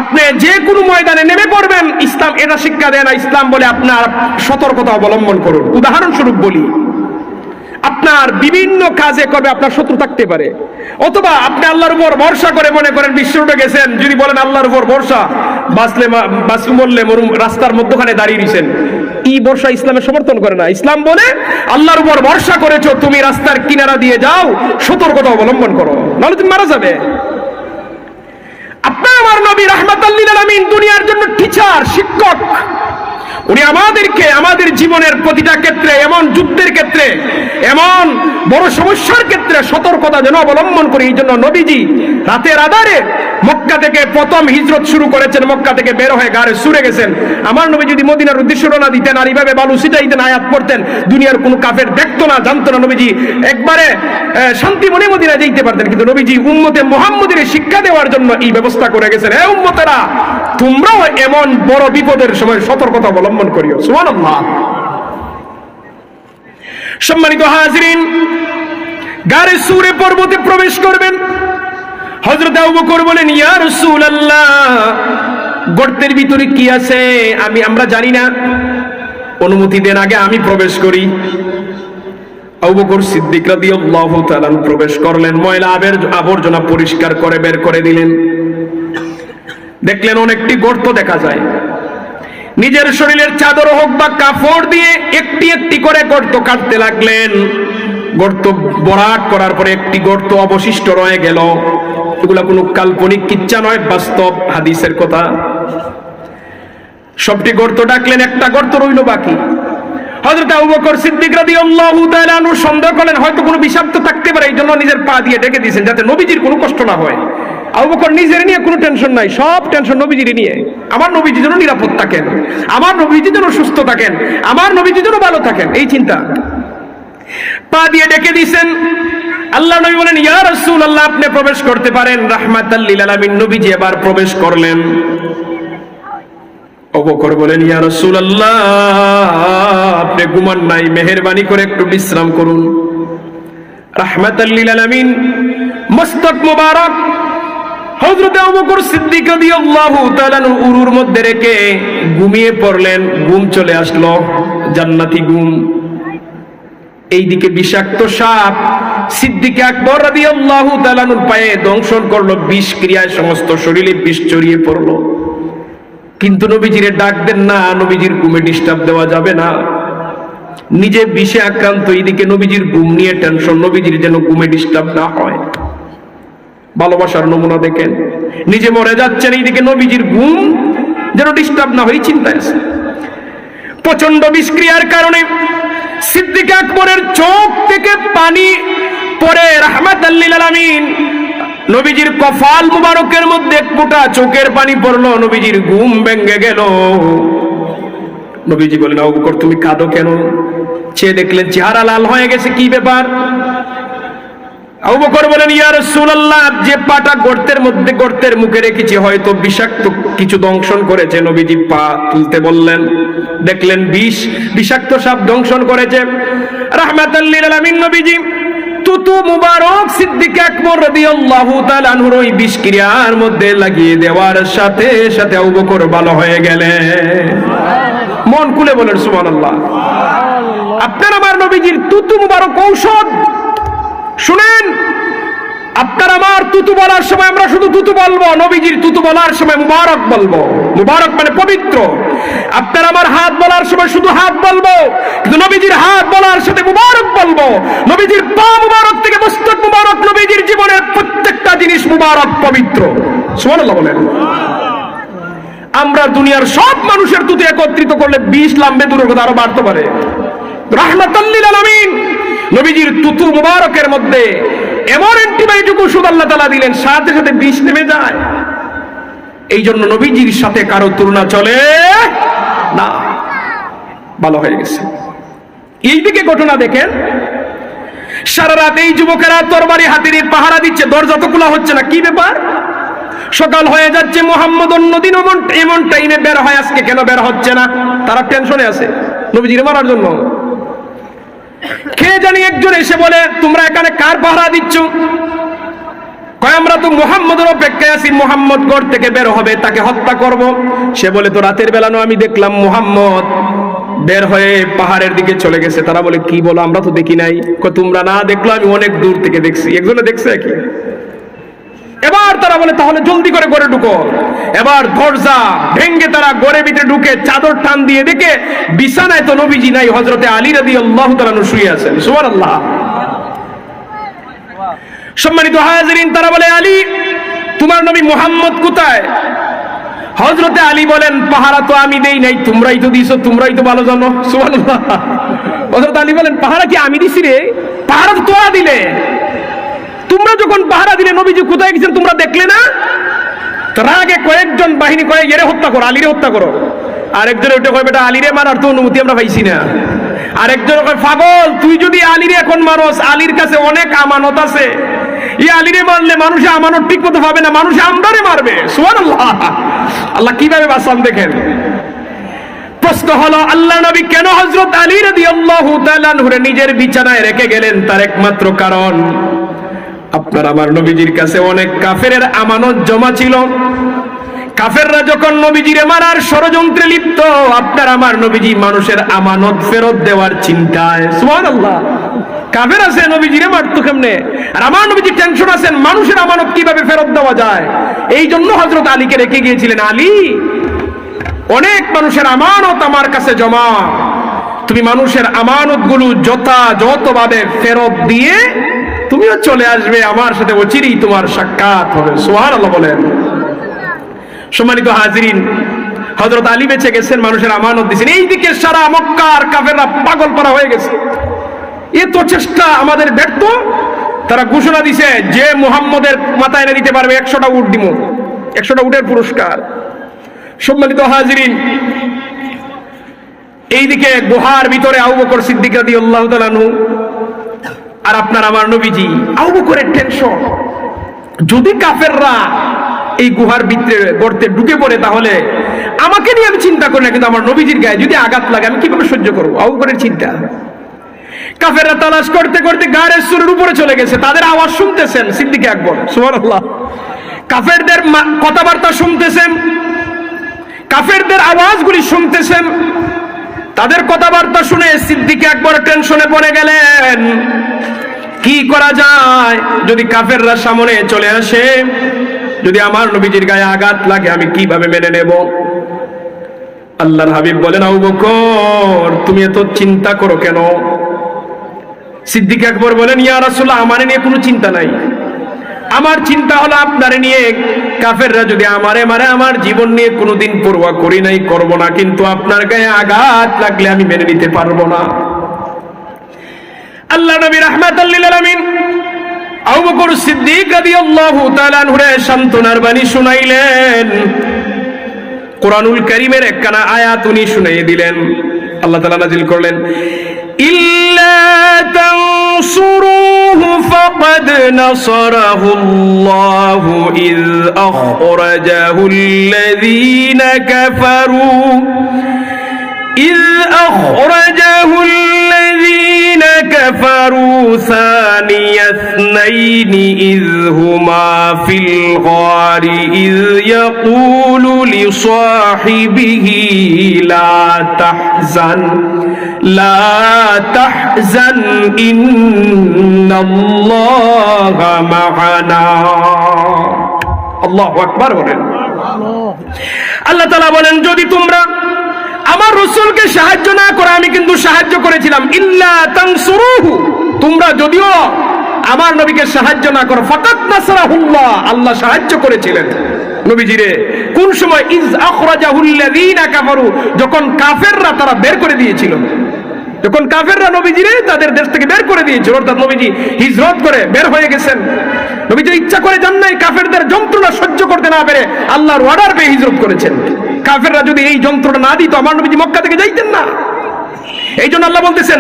আপনি যে কোনো ময়দানে নেমে পড়বেন, ইসলাম এটা শিক্ষা দেয় না। ইসলাম বলে আপনার সতর্কতা অবলম্বন করুন। উদাহরণস্বরূপ বলি, আপনার বিভিন্ন কাজে করবে আপনার শত্রু থাকতে পারে, অথবা আপনি আল্লাহর উপর ভরসা করে মনে করেন বিশ্ব উঠে গেছেন, যদি বলেন আল্লাহর উপর ভরসা, বাঁচলে মরলে মরুম, রাস্তার মধ্যখানে দাঁড়িয়ে দিয়েছেন, এই ভরসা ইসলামের সমর্থন করে না। ইসলাম বলে আল্লাহর উপর ভরসা করেছো, তুমি রাস্তার কিনারা দিয়ে যাও, সতর্কতা অবলম্বন করো, নাহলে তুমি মারা যাবে। আপনার আমার নবী রাহমাতাল লিল আলামিন দুনিয়ার জন্য টিচার, শিক্ষক। উনি আমাদেরকে আমাদের জীবনের প্রতিটা ক্ষেত্রে, এমন যুদ্ধের ক্ষেত্রে, এমন বড় সমস্যার ক্ষেত্রে সতর্কতা যেন অবলম্বন করি। এই জন্য নবীজি রাতের আধারে মক্কা থেকে প্রথম হিজরত শুরু করেছেন, মক্কা থেকে বের হয়ে গারে সুরে গেছেন। আমার নবী যদি মদিনার উদ্দেশ্যে রওনা দিতেন আর এইভাবে বালু ছিটাইতেন, আয়াত পড়তেন, দুনিয়ার কোনো কাফের দেখতো না, জানতো না। নবীজি একবারে শান্তি মনে মদিনা যেতে পারতেন, কিন্তু নবীজি উম্মতে মুহাম্মদের শিক্ষা দেওয়ার জন্য এই ব্যবস্থা করে গেছেন। হে উম্মতেরা, তোমরাও এমন বড় বিপদের সময় সতর্কতা অবলম্বন করিও। সুবহানাল্লাহ। সম্মানিত হাজিরিন, গারে সুরে পর্বতে প্রবেশ করবেন। হযরত আবু বকর বলেন ইয়া রাসূলুল্লাহ, গর্তের ভিতরে কি আছে আমরা জানি না, অনুমতি দেন আগে আমি প্রবেশ করি। আবু বকর সিদ্দিক রাদিয়াল্লাহু তাআলা প্রবেশ করলেন, ময়লা আবর্জনা পরিষ্কার করে বের করে দিলেন। দেখলেন অনেকটি গর্ত দেখা যায়। নিজের শরীরের চাদর হোক বা কাপড় দিয়ে একটি একটি করে গর্ত কাটতে লাগলেন। গর্ত ভরাট করার পরে একটি গর্ত অবশিষ্ট রয়ে গেল। এগুলা কোনো কাল্পনিক কিচ্ছা নয়, বাস্তব হাদিসের কথা। সবটি গর্ত ডাকলেন, একটা গর্ত রইল বাকি। হযরত আবু বকর সিদ্দিক রাদিয়াল্লাহু তাআলা আনহু সন্দেহ করলেন হয়তো কোনো বিষাক্ত থাকতে পারে, এই জন্য নিজের পা দিয়ে ঢেকে দিয়েছেন যাতে নবীজির কোনো কষ্ট না হয়। আবু বকর নিজের নিয়ে কোনো টেনশন নাই, সব টেনশন নবীজির নিয়ে। আমার নবীজি যেন নিরাপদ থাকেন, আমার নবীজি যেন সুস্থ থাকেন, আমার নবীজি যেন ভালো থাকেন, এই চিন্তা। পা দিয়ে ডেকে দিয়েছেন। আল্লাহ নবী বলেন ইয়া রাসূলুল্লাহ, আপনি প্রবেশ করতে পারেন। রাহমাতাল লিল আলামিন নবীজি এবার প্রবেশ করলেন। আবু বকর বলেন, ইয়া রাসূলুল্লাহ, আপনি ঘুমান নাই, মেহেরবানি করে একটু বিশ্রাম করুন। রাহমাতাল লিল আলামিন মস্তক মুবারক হযরত আবু বকর সিদ্দিক রাদিয়াল্লাহু তাআলা উরুর মধ্যে রেখে ঘুমিয়ে পড়লেন। ঘুম চলে আসলো, জান্নাতি ঘুম। এইদিকে বিষাক্ত সাপ সিদ্দিক আকবর রাদিয়াল্লাহু তাআলা পায়ে দংশন করলো, বিষ ক্রিয়ায় সমস্ত শরীরে বিষ ছড়িয়ে পড়লো। কিন্তু নবীজিরে ডাক দেন না, নবীজির ঘুমে ডিস্টার্ব দেওয়া যাবে না। নিজে বিষে আক্রান্ত, এইদিকে নবীজির ঘুম নিয়ে টেনশন, নবীজির যেন ঘুমে ডিস্টার্ব না হয়। ভালোবাসার নমুনা দেখেন, নিজে মরে যাচ্ছেন, এইদিকে নবীজির ঘুম যেন ডিস্টার্ব না হয়, চিন্তায় আছে। প্রচন্ড বিষক্রিয়ার কারণে সিদ্দিক আকবরের চোখ থেকে পানি পড়ে রাহমাতাল লিল আলামিন নবীজির কফাল মুবারকের মধ্যে এক ফোঁটা চোখের পানি পড়লো। নবীজির ঘুম ভেঙে গেল। নবীজি বলেন, আবু বকর তুমি কাঁদো কেন? চেয়ে দেখলেন চেহারা লাল হয়ে গেছে, কি ব্যাপার? আবু বকর বলেন, ইয়া রাসূলুল্লাহ, যে পাটা গর্তের মুখে রেখেছি হয়তো বিষাক্ত কিছু দংশন করেছে। নবীজি পা তুলতে বললেন, দেখলেন বিষাক্ত সাপ দংশন করেছে। রাহমাতাল লিল আলামিন নবীজি তুতু মুবারক সিদ্দিক আকবর রাদিয়াল্লাহু তাআলা আনহুর ওই বিষক্রিয়ার মধ্যে লাগিয়ে দেওয়ার সাথে সাথে আবু বকর ভালো হয়ে গেলেন। মন খুলে বলেন সুবহানাল্লাহ। আপনার আমার নবীজির তুতু মুবারক ঔষধ শুনেন। আপনার আমার তুতু বলার সময় আমরা শুধু তুতু বলবো, নবীজির তুতু বলার সময় মুবারক বলবো। মুবারক মানে পবিত্র। আপনার আমার হাত বলার সময় শুধু হাত বলবো, কিন্তু নবীজির হাত বলার সাথে মুবারক বলবো। নবীজির পা মুবারক থেকে মস্তক মুবারক, নবীজির জীবনের প্রত্যেকটা জিনিস মুবারক, পবিত্র। সুবহানাল্লাহ বলেন। আমরা দুনিয়ার সব মানুষের তুতু একত্রিত করলে 20 লাম্বে দূরের কথা আরো বাড়তে পারে। রাহমাতাল লিল আলামিন নবীজির তুতু মুবারকের মধ্যে এমন অ্যান্টিবায়োটিক ওষুধ আল্লাহ তাআলা দিলেন, সাথে সাথে বিষ নেমে যায়। এই জন্য নবীজির সাথে কারো তুলনা চলে না। ভালো হয়ে গেছে। এইদিকে ঘটনা দেখেন, সারা রাত এই যুবকেরা তরবারি হাতির পাহারা দিচ্ছে, দরজা তো খোলা হচ্ছে না, কি ব্যাপার? সকাল হয়ে যাচ্ছে, মুহাম্মদ অন্যদিন এমন টাইমে বের হয়, আজকে কেন বের হচ্ছে না? তারা টেনশনে আছে নবীজির মারার জন্য। কে জানি একজন এসে বলে, তোমরা এখানে কার পাহারা দিচ্ছ? কয়, আমরা তো মুহাম্মদের অপেক্ষায় আছি, মুহাম্মদ ঘর থেকে বের হবে, তাকে হত্যা করব। সে বলে, তো রাতের বেলা আমি দেখলাম মুহাম্মদ বের হয়ে পাহাড়ের দিকে চলে গেছে। তারা বলে, কি বলো, আমরা তো দেখি নাই। তোমরা না দেখলো, আমি অনেক দূর থেকে দেখছি। একজনে দেখছে কি? এবার তারা বলে, তাহলে জলদি করে ঘরে ঢুকো। এবার দরজা ভেঙ্গে তারা ঘরের ভিতরে ঢুকে চাদর টান দিয়ে দেখে বিছানায় তো নবীজি নাই, হযরতে আলী রাদিয়াল্লাহু তাআলা শুয়ে আছেন। সুবহানাল্লাহ। সম্মানিত হাজিরিন, তারা বলে, আলী, তোমার নবী মুহাম্মদ কোথায়? হযরতে আলী বলেন, পাহারা তো আমি দেই নাই, তোমরাই তো দিছো, তোমরাই তো ভালো জানো। সুবহানাল্লাহ। হযরতে আলী বলেন, পাহারা কি আমি দিছি রে? পাহারা তো তোরা দিলে। তোমরা যখন পাহারা দিলে নবীজি কোথায় গেছেন তোমরা দেখলে না? তার আগে কয়েকজন বাহিনী কয়ে এরে হত্যা করো, আলীরে হত্যা করো। আরেকজন ওইটা কয়, বেটা আলীরে মারার তো অনুমতি আমরা পাইছি না। আরেকজন কয়, পাগল, তুই যদি আলীরে এখন মারস, আলীর কাছে অনেক আমানত আছে, এই আলীরে মারলে মানুষে আমানত ঠিক মতো পাবে না, মানুষে আমরারে মারবে। সুবহানাল্লাহ। আল্লাহ কিভাবে বাঁচান দেখেন। প্রশ্ন হলো, আল্লাহ নবী কেন হযরত আলী রাদিয়াল্লাহু তাআলা আনহুরে নিজের বিছানায় রেখে গেলেন? তার একমাত্র কারণ, আপনার আমার নবীজির কাছে অনেক কাফেরের আমানত জমা ছিল। কাফেররা যখন নবীজিরে মারার ষড়যন্ত্রে লিপ্ত, আপনার আমার নবীজি মানুষের আমানত ফেরত দেওয়ার চিন্তায়। সুবহানাল্লাহ। কাফের আছে নবীজিরে মারতো কেমনে, আর আমার নবীজি টেনশন আছেন মানুষের আমানত কিভাবে ফেরত দেওয়া যায়। এই জন্য হযরত আলীকে রেখে গিয়েছিলেন, আলী, অনেক মানুষের আমানত আমার কাছে জমা, তুমি মানুষের আমানত গুলো যথাযথভাবে ফেরত দিয়ে তুমিও চলে আসবে, আমার সাথে অচিরেই তোমার সাক্ষাৎ হবে। সুবহানাল্লাহ বলেন। সম্মানিত হাজিরিন, হযরত আলী বেঁচে গেছেন, মানুষের আমানত দিয়েছেন। এইদিকে সারা মক্কার কাফেররা পাগল পারা হয়ে গেছে, এত চেষ্টা আমাদের ব্যর্থ। তারা ঘোষণা দিছে, যে মুহাম্মদের মাথায় এনে দিতে পারবে 100টা উট দিব, 100টা উটের পুরস্কার। সম্মানিত হাজিরিন, এইদিকে গুহার ভিতরে আবু বকর সিদ্দিক রাদিয়াল্লাহু তাআলা আনহু আর আপনার আমার নবীজি। আবু বকরের টেনশন, যদি কাফেররা এই গুহার ভিতরে গর্তে ঢুকে পড়ে তাহলে আমাকে নিয়ে আমি চিন্তা করি না, কিন্তু আমার নবীজির গায়ে যদি আঘাত লাগে আমি কিভাবে সহ্য করবো? আবু বকরের চিন্তা। কাফেররা তালাশ করতে করতে গায়ের সুরের উপরে চলে গেছে, তাদের আওয়াজ শুনতেছেন সিদ্দিক আকবর, সুবহানাল্লাহ। কাফেরদের কথাবার্তা শুনতেছেন, কাফেরদের আওয়াজগুলি শুনতেছেন। তাদের কথাবার্তা শুনে সিদ্দিক আকবর টেনশনে পড়ে গেলেন, কি করা যায়? যদি কাফেররা সামনে চলে আসে, যদি আমার নবীজির গায়ে আঘাত লাগে আমি কিভাবে মেনে নেব? আল্লাহর হাবিব বলেন, আবু বকর তুমি এত চিন্তা করো কেন? সিদ্দিক আকবর বলেন, ইয়া রাসূলুল্লাহ আমার নিয়ে কোনো চিন্তা নাই, আমার চিন্তা হলো আপনারে নিয়ে। কাফেররা যদি আমারে মারে আমার জীবন নিয়ে কোনোদিন পরোয়া করি নাই, করব না, কিন্তু আপনার গায়ে আঘাত লাগলে আমি মেনে নিতে পারবো না। আল্লাহ নবী রাহমাতাল লিল আলামিন আবু বকর সিদ্দিক রাদিয়াল্লাহু তাআলা আনহু সান্তনার বাণী শুনাইলেন। কুরআনুল কারীমের একখানা আয়াত উনি শুনিয়ে দিলেন। আল্লাহ তাআলা নাযিল করলেন, ইল্লা তানসুরুহু ফাকাদ নাসারাহুল্লাহু ইয আখরাজাহুল্লাযীনা কাফারু كفروا ثاني اثنين إذ هما في الغار إذ يقول لصاحبه لا تحزن إن الله معنا আল্লাহু আকবার বলেন। আল্লাহ তাআলা বলেন, যদি তোমরা আমার রাসূলকে সাহায্য না করো, আমি কিন্তু সাহায্য করেছিলাম। ইল্লা তানসুরুহু, তোমরা যদিও আমার নবীকে সাহায্য না করো, ফাকাত নাসরাহুল্লাহ, আল্লাহ সাহায্য করেছিলেন নবীজিরে। কোন সময়? ইজ আখরাজাহুল্লাযীনা কাফারু, যখন কাফেররা তারা বের করে দিয়েছিল, যখন কাফেররা নবীজিরে তাদের দেশ থেকে বের করে দিয়েছিল, অর্থাৎ নবীজি হিজরত করে বের হয়ে গেছেন। নবীজি ইচ্ছা করে যান নাই, কাফেরদের যন্ত্রণা সহ্য করতে না পেরে আল্লাহর অর্ডার পেয়ে হিজরত করেছেন। কাফেররা যদি এই যন্ত্রণা না দিত আমার নবীজি মক্কা থেকে যাইতেন না। এই জন্য আল্লাহ বলতেছেন,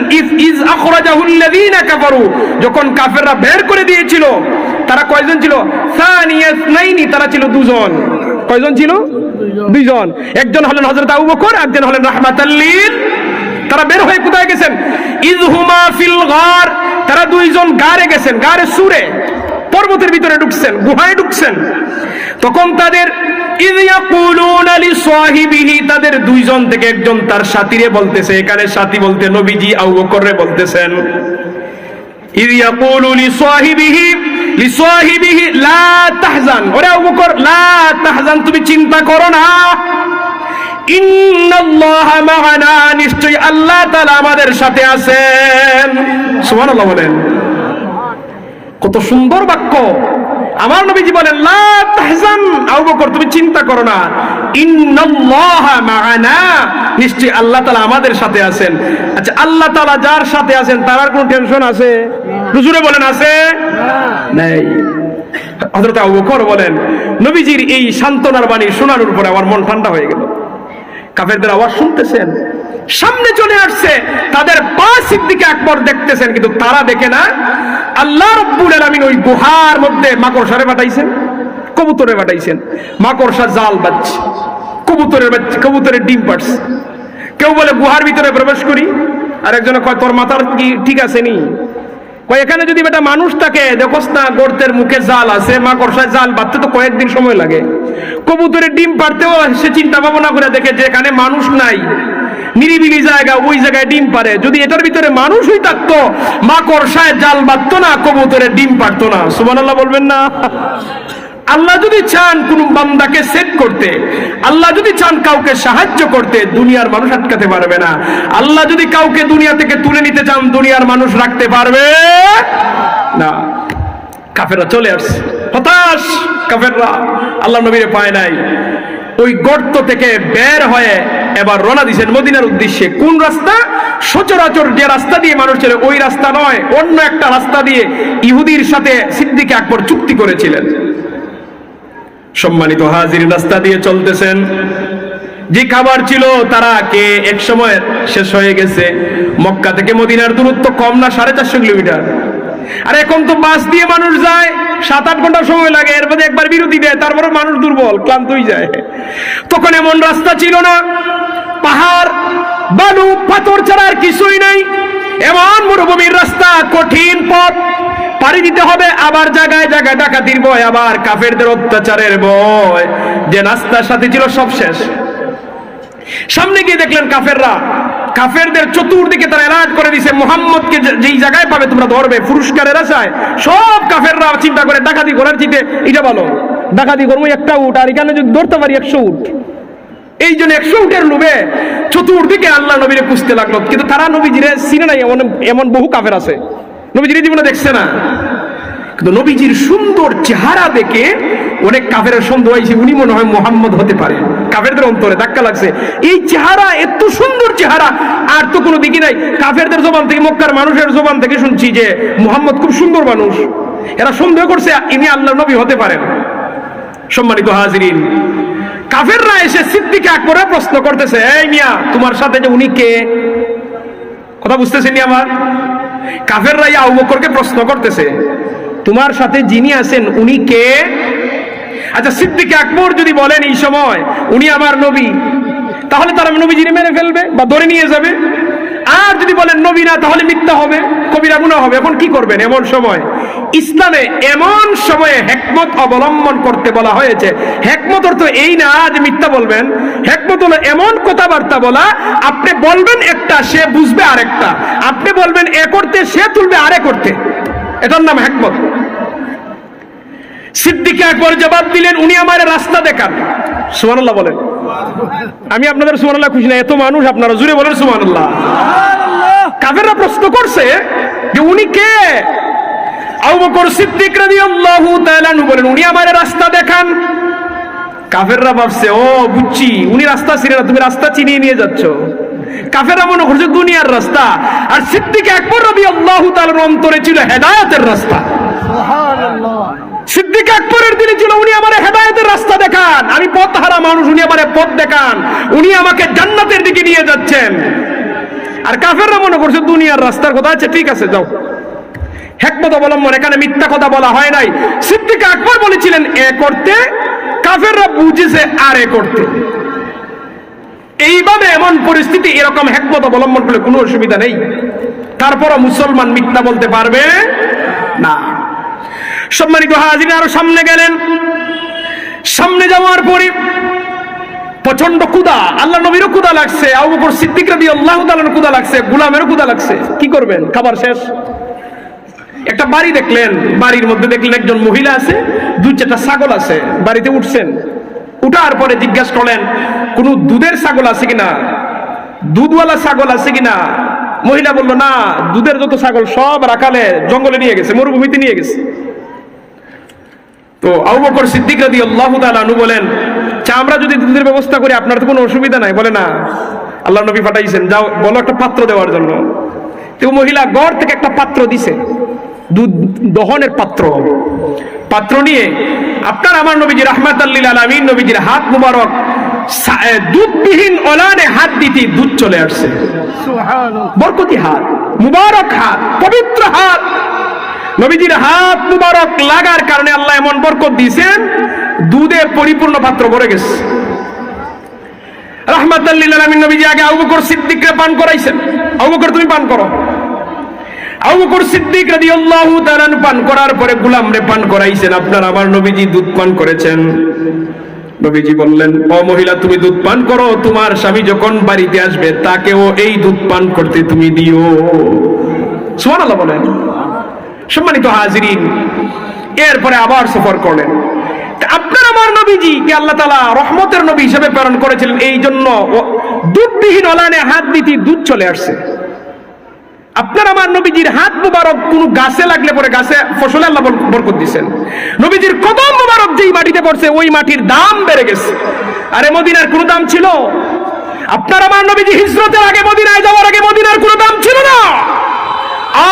ইজ আখরাজাহুল্লাযীনা কাফারু, যখন কাফেররা বের করে দিয়েছিল, তারা কয়জন ছিল? সানিয়াসনাইনি, তারা ছিল দুজন। কয়জন ছিল? দুইজন। একজন হলেন হযরত আবু বকর, একজন হলেন রাহমাতাল লিল। তারা বের হয়ে কোথায় গেছেন? ইয হুমা ফিল গার, তারা দুইজন গারে গেছেন, গারে সুরে, পর্বতের ভিতরে ঢুকছেন, গুহায় ঢুকছেন। তখন তাদের ইয ইয়াকুলুনা লিসাহিবিহি, তাদের দুইজন থেকে একজন তার সাথীরে বলতেছে, এখানে সাথী বলতে নবীজি আবু বকররে বলতেছেন। ইয ইয়াকুলু লিসাহিবিহি লা তাহজান, ওরে আবু বকর লা তাহজান, তুমি চিন্তা করো না। ইন্নাল্লাহা মা'ানা, নিশ্চয়ই আল্লাহ তাআলা আমাদের সাথে আছেন। সুবহানাল্লাহ বলেন। কত সুন্দর বাক্য। আমার নবীজি বলেন, লা তাহজান, আবু বকর তুমি চিন্তা করো না। ইন্নাল্লাহা মা'ানা, নিশ্চয়ই আল্লাহ তাআলা আমাদের সাথে আছেন। আচ্ছা, আল্লাহ তাআলা যার সাথে আছেন তার আর কোনো টেনশন আছে? হুজুরে বলেন আছে? নাই। হযরত আবু বকর বলেন, নবীজির এই সান্তনার বাণী শোনার পরে আমার মন ঠান্ডা হয়ে গেল। কাফেরদের আওয়াজ শুনতেছেন, সামনে চলে আসছে, তাদের পা সিদ্দিক আকবর দেখতেছেন, কিন্তু তারা দেখে না। আল্লাহ রাব্বুল আলামিন ওই গুহার মধ্যে মাকড়সারে পাঠাইছেন, কবুতরে পাঠাইছেন। মাকড়সা জাল বাঁধছে, কবুতরের ডিম পাড়ছে। কেউ বলে গুহার ভিতরে প্রবেশ করি, আর একজনে কয় তোর মাথার কি ঠিক আছে নি? কয় এখানে যদি বেটা মানুষ থাকে, দেখোস না গর্তের মুখে জাল আছে, মাকড়সায় জাল বাঁধতে তো কয়েকদিন সময় লাগে। কবুতরের ডিম পাড়তেও সে চিন্তা ভাবনা করে দেখে যে এখানে মানুষ নাই, নিরিবিলি জায়গা, ওই জায়গায় ডিম পারে। যদি এটার ভিতরে মানুষই থাকতো, মাকড়সায় জাল বাঁধতো না, কবুতরের ডিম পারতো না। সুবহানাল্লাহ বলবেন না? আল্লাহ যদি চান কোন বান্দাকে সেট করতে, আল্লাহ যদি চান কাউকে সাহায্য করতে, দুনিয়ার মানুষ আটকাতে পারবে না। আল্লাহ যদি কাউকে দুনিয়া থেকে তুলে নিতে চান, দুনিয়ার মানুষ রাখতে পারবে না। কাফেররা চলে আসছে, হতাশ কাফেররা, আল্লাহ নবীরে পায় নাই। ওই গর্ত থেকে বের হয়ে এবার রওনা দিয়েছেন মদিনার উদ্দেশ্যে। কোন রাস্তা? সচরাচর যে রাস্তা দিয়ে মানুষ চলে ওই রাস্তা নয়, অন্য একটা রাস্তা দিয়ে ইহুদির সাথে সিদ্দিক আকবর চুক্তি করেছিলেন। সম্মানিত হাজির, রাস্তা দিয়ে চলতেছেন। যে খাবার ছিল তারা কে এক সময় শেষ হয়ে গেছে। মক্কা থেকে মদিনার দূরত্ব কম না 450 কিলোমিটার? আর এখন তো বাস দিয়ে মানুষ যায় 7-8 ঘন্টা সময় লাগে, এর মধ্যে একবার বিরতি দেয়, তারপরে মানুষ দুর্বল ক্লান্ত হয়ে যায়। তখন এমন রাস্তা ছিল না, পাহাড় বালু পাথর ছাড়া আর কিছুই নাই, এমন মরুভূমির রাস্তা, কঠিন পথ পাড়ি দিতে হবে, আবার জায়গায় জায়গায় ডাকাতির ভয়, আবার কাফেরদের অত্যাচারের ভয়। যে নাস্তার সাথে ছিল সব শেষ। সামনে গিয়ে দেখলেন কাফেরদের চতুর্দিকে তারা এলার্ট করে দিয়েছে, মুহাম্মদকে যেই জায়গায় পাবে তোমরা ধরবে, পুরস্কারের আশায় সব কাফেররা চিন্তা করে ডাকাতি করার চিন্তা, এটা বলো ডাকাতি করবো একটা উট, আর এখানে যদি ধরতে পারি 100 উট। এই জন্য 100 উটের লোভে চতুর্দিকে আল্লাহ নবীরে খুঁজতে লাগলো, কিন্তু তারা নবীজিরে চিনে নাই, এমন বহু কাফের আছে নবীজির জীবনে দেখছে না। কিন্তু নবীজির সুন্দর চেহারা দেখে অনেক কাফেরের সন্দেহ হয়েছে, উনি মনে হয় মুহাম্মদ হতে পারে। কাফেরদের অন্তরে ধাক্কা লাগছে, এই চেহারা, এত সুন্দর চেহারা আর তো কোনো দিকই নাই। কাফেরদের জবান থেকে, মক্কার মানুষের জবান থেকে শুনছি যে মুহাম্মদ খুব সুন্দর মানুষ, এরা সন্দেহ করছে ইনি আল্লাহ নবী হতে পারেন। সম্মানিত হাজিরিন, কাফেররা এসে সিদ্দিক আকবরে প্রশ্ন করতেছে, এই মিয়া তোমার সাথে যে উনি কে? কথা বুঝতেছেন আমার? কাফেররা আবু বকরকে প্রশ্ন করতেছে, তোমার সাথে যিনি আছেন উনি কে? আচ্ছা, সিদ্দিক আকবর যদি বলেন এই সময় উনি আমার নবী, তাহলে তারা নবীজিরে মেরে ফেলবে বা ধরে নিয়ে যাবে। আর যদি বলেন নবী না, তাহলে মিথ্যা হবে, কবিরা গুনাহ হবে। এখন কি করবেন এমন সময়? ইসলামে এমন সময়ে হিকমত অবলম্বন করতে বলা হয়েছে। হিকমত অর্থ এই না যে মিথ্যা বলবেন, হিকমত হলো এমন কথাবার্তা বলা, আপনি বলবেন একটা, সে বুঝবে আরেকটা, আপনি বলবেন এ করতে, সে তুলবে আরে করতে, এটার নাম হিকমত। সিদ্দিক আকবর জবাব দিলেন, উনি আমার রাস্তা দেখান। সুবহানাল্লাহ বলেন। আমি আপনাদের সুবহানাল্লাহ খুশি না, এত মানুষ, আপনারা জুড়ে বলেন সুবহানাল্লাহ। কাফেররা প্রশ্ন করছে যে উনি কে? আবু বকর সিদ্দিক রাদিয়াল্লাহু তাআলা আনহু বলেন, উনি আমার রাস্তা দেখান। কাফেররা ভাবছে, ও বুঝছি, উনি রাস্তা চিনে না, তুমি রাস্তা চিনিয়ে নিয়ে যাচ্ছ। কাফেররা মনে করছে দুনিয়ার রাস্তা, আর সিদ্দিক আকবর রাদিয়াল্লাহু তাআলার অন্তরে ছিল হেদায়েতের রাস্তা। সুবহানাল্লাহ। সিদ্দিক আকবরের দিলে ছিল উনি আমার হেদায়েতের রাস্তা দেখান, আমি পথহারা মানুষ, উনি আমার পথ দেখান, উনি আমাকে জান্নাতের দিকে নিয়ে যাচ্ছেন। আর কাফেররা মনে করছে দুনিয়ার রাস্তার কথা। আছে, ঠিক আছে, যাও। হিকমত অবলম্বন, এখানে মিথ্যা কথা বলা হয় নাই। সিদ্দিক আকবর বলেছিলেন এ করতে, কাফেররা বুঝেছে আর এ করতে। এইভাবে এমন পরিস্থিতি, এরকম হিকমত অবলম্বন করলে কোনো অসুবিধা নেই। তারপরও মুসলমান মিথ্যা বলতে পারবে না। সম্মানিত হাজির, আরো সামনে গেলেন। সামনে যাওয়ার পরে প্রচন্ড ক্ষুধা, আল্লাহ নবীরও ক্ষুধা লাগছে, আবু বকর সিদ্দিক রাদিয়াল্লাহু তাআলার ক্ষুধা লাগছে, গোলামেরও ক্ষুধা লাগছে। কি করবেন? খাবার শেষ। একটা বাড়ি দেখলেন, বাড়ির মধ্যে দেখলেন একজন মহিলা আছে, 2-4টা ছাগল আছে। বাড়িতে উঠছেন, উঠার পরে জিজ্ঞাসা করলেন কোন দুধের ছাগল আছে কিনা, দুধওয়ালা ছাগল আছে কিনা। মহিলা বলল, না, দুধের যত ছাগল সব রাখালে জঙ্গলে নিয়ে গেছে, মরুভূমিতে নিয়ে গেছে। তো আবু বকর সিদ্দিক রাদিয়াল্লাহু তাআলা আনহু বলেন, আমরা যদি দুধের ব্যবস্থা করি আপনার তো কোনো অসুবিধা নাই। বলে, না, আল্লাহ নবী পাঠাইছেন, যাও বলো একটা পাত্র দেওয়ার জন্য। তো মহিলা ঘর থেকে একটা পাত্র দিছে, দুধ দহনের পাত্র নিয়ে আপনার আমার নবীজি রাহমাতাল লিল আলামিন নবীজির হাত মুবারক দুধবিহীন ওলানে হাত দিতে দুধ চলে আসছে। সুবহানাল্লাহ। বরকতি হাত, মুবারক হাত, পবিত্র হাত। নবীজির হাত মুবারক লাগার কারণে আল্লাহ এমন বরকত দিয়েছেন, দুধে পরিপূর্ণ পাত্র ভরে গেছে। রাহমাতাল লিল আলামিন নবীজি আগে আবু বকর সিদ্দিককে পান করাইছেন, আবু বকর তুমি পান করো। আবু বকর সিদ্দিক রাদিয়াল্লাহু তাআলা পান করার পরে গোলামরে পান করাইছেন। আপনার আমার নবীজি দুধ পান করেছেন। নবীজি বললেন, ও মহিলা, তুমি দুধ পান করো, তোমার স্বামী যখন বাড়িতে আসবে তাকেও এই দুধ পান করতে তুমি দিও। সুবহানাল্লাহ বলেন। সম্মানিত হাজিরিন, এরপরে আবার সফর করলেন। আপনার আমার নবীজি কে আল্লাহ তাআলা রহমতের নবী হিসেবে প্রেরণ করেছিলেন, এই জন্য দুধবিহীন ওলানে হাত দিতে দুধ চলে আসছে। আপনার আমার নবীজির হাত মুবারক কোন গাছে লাগলে পরে গাছে ফসলে আল্লাহ বরকত দিয়েছেন। নবীজির কদম মুবারক যেই মাটিতে পড়ছে ওই মাটির দাম বেড়ে গেছে। আরে মদিনার কোনো দাম ছিল? আপনার আমার নবীজি হিজরতের আগে, মদিনায় যাওয়ার আগে মদিনার কোনো দাম ছিল না।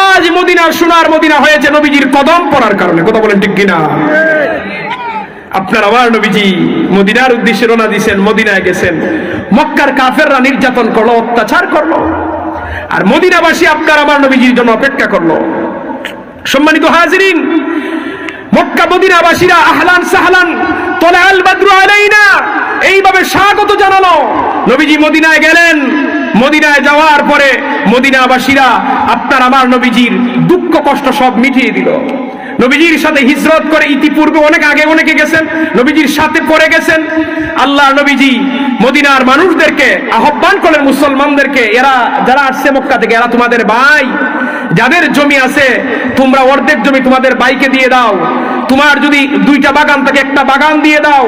আজ মদিনার সোনার মদিনা হয়েছে নবীজির কদম পড়ার কারণে। কথা বলেন ঠিক কিনা? আপনার আমার নবীজি মদিনার উদ্দেশ্যে রওনা দিয়েছেন, মদিনায় গেছেন। মক্কার কাফেররা নির্যাতন করলো, অত্যাচার করলো, আর মদিনাবাসী আপনার আমার নবীজির জন্য অপেক্ষা করলো। সম্মানিত হাজিরিন, মক্কা মদিনাবাসীরা আহলান সাহলান তোলাল বাদরু আলাইনা এইভাবে স্বাগত জানালো। নবীজি মদিনায় গেলেন। মদিনায় যাওয়ার পরে মদিনাবাসীরা আপনার আমার নবীজির দুঃখ কষ্ট সব মিটিয়ে দিল। নবীজির সাথে হিজরত করে ইতিপূর্বে অনেক আগে অনেকে গেছেন, নবীজির সাথে পরে গেছেন। আল্লাহ নবীজি মদিনার মানুষদেরকে আহ্বান করলেন, মুসলমানদেরকে, এরা যারা আসছে মক্কা থেকে এরা তোমাদের ভাই, যাদের জমি আছে তোমরা অর্ধেক জমি তোমাদের ভাইকে দিয়ে দাও, তোমার যদি 2টা বাগান থাকে 1টা বাগান দিয়ে দাও।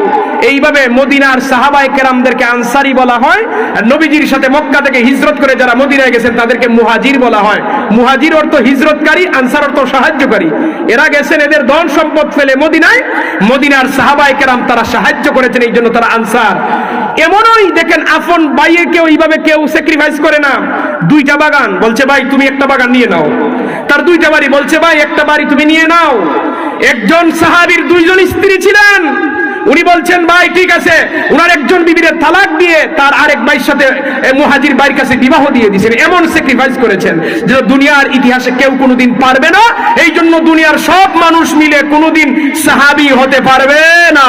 এইভাবে মদিনার সাহাবায়ে কেরামদেরকে আনসারি বলা হয়। আর নবীজির সাথে মক্কা থেকে হিজরত করে যারা মদিনায় গেছেন তাদেরকে মুহাজির বলা হয়। মুহাজির অর্থ হিজরতকারী, আনসার অর্থ সাহায্যকারী। এরা গেছেন এদের ধন সম্পদ ফেলে মদিনায়, মদিনার সাহাবায়ে কেরাম তারা সাহায্য করেছেন, এই জন্য তারা আনসার। এমনই দেখেন আপন ভাইকে ওইভাবে কেউ স্যাক্রিফাইস করে না। 2টা বাগান বলছে ভাই তুমি 1টা বাগান নিয়ে নাও, তার 2টা বাড়ি বলছে ভাই 1টা বাড়ি তুমি নিয়ে নাও। একজন সাহাবীর 2 জন স্ত্রী ছিলেন, উনি বলছেন ভাই ঠিক আছে, উনার একজন বিবির তালাক দিয়ে তার আরেক ভাইয়ের সাথে মুহাজির ভাইয়ের কাছে বিবাহ দিয়ে দিয়েছেন। এমন স্যাক্রিফাইস করেছেন যে দুনিয়ার ইতিহাসে কেউ কোনোদিন পারবে না। এই জন্য দুনিয়ার সব মানুষ মিলে কোনোদিন সাহাবী হতে পারবে না।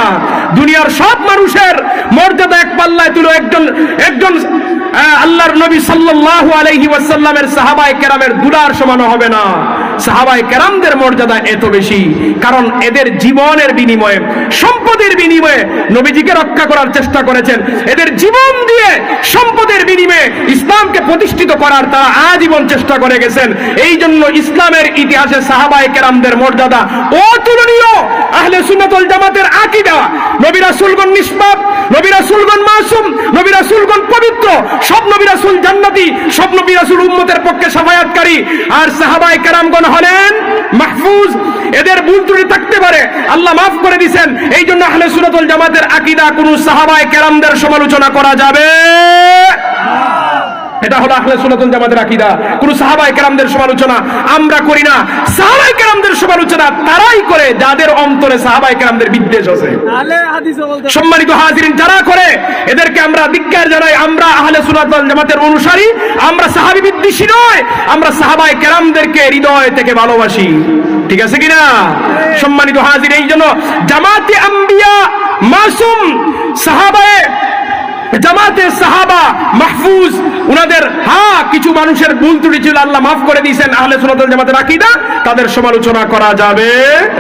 দুনিয়ার সব মানুষের মর্যাদা এক পাল্লায় তুলো একজন আল্লাহর নবী সাল্লাল্লাহু আলাইহি ওয়াসাল্লামের সাহাবায়ে কেরামের দুলার সমান হবে না। সাহাবায়ে কেরামদের মর্যাদা এত বেশি, কারণ এদের জীবনের বিনিময়ে, সম্পদের বিনিময়ে নবীজিকে রক্ষা করার চেষ্টা করেছেন। এদের জীবন দিয়ে সম্পদের বিনিময়ে ইসলামকে প্রতিষ্ঠিত করার তারা আজীবন চেষ্টা করে গেছেন। এই জন্য ইসলামের ইতিহাসে সাহাবায়ে কেরামদের মর্যাদা অতুলনীয়। আহলে সুন্নাত ওয়াল জামাতের আকীদা, নবী রাসূলগণ নিষ্পাপ, নবী রাসূলগণ মাসুম, নবী রাসূলগণ পবিত্র, সব নবী রাসূল জান্নাতি, সব নবী রাসূল উম্মতের পক্ষে শাফায়াতকারী, আর সাহাবায়ে কেরামগণ হলেন মাহফুজ। এদের ভুল ত্রুটি থাকতে পারে, আল্লাহ মাফ করে দিয়েছেন। এই জন্য আহলে সুন্নাত ওয়াল জামাতের আকীদা কোন সাহাবায়ে কেরামদের সমালোচনা করা যাবে না। এটা হলো আহলে সুন্নাত ওয়াল জামাতের আকীদা। কোন সাহাবায়ে কেরামদের সমালোচনা আমরা করি না। সাহাবায়ে কেরামদের সমালোচনা তারাই করে যাদের অন্তরে সাহাবায়ে কেরামদের বিদ্বেষ আছে। সম্মানিত হাজিরিন, যারা করে এদেরকে আমরা ধিক্কার জানাই। আমরা আহলে সুন্নাত ওয়াল জামাতের অনুসারী, আমরা সাহাবী বিদ্বেষী নয়, আমরা সাহাবায়ে কেরামদেরকে হৃদয় থেকে ভালোবাসি। ঠিক আছে কিনা? সম্মানিত হাজির, এই জন্য জামাতে আম্বিয়া মাসুম, সাহাবায়ে জামাতে সাহাবা মাহফুজ, উনাদের কিছু মানুষের ভুল ত্রুটি ছিল, আল্লাহ মাফ করে দিয়েছেন। আহলে সুন্নাত ওয়াল জামাতের আকীদা, তাদের সমালোচনা করা যাবে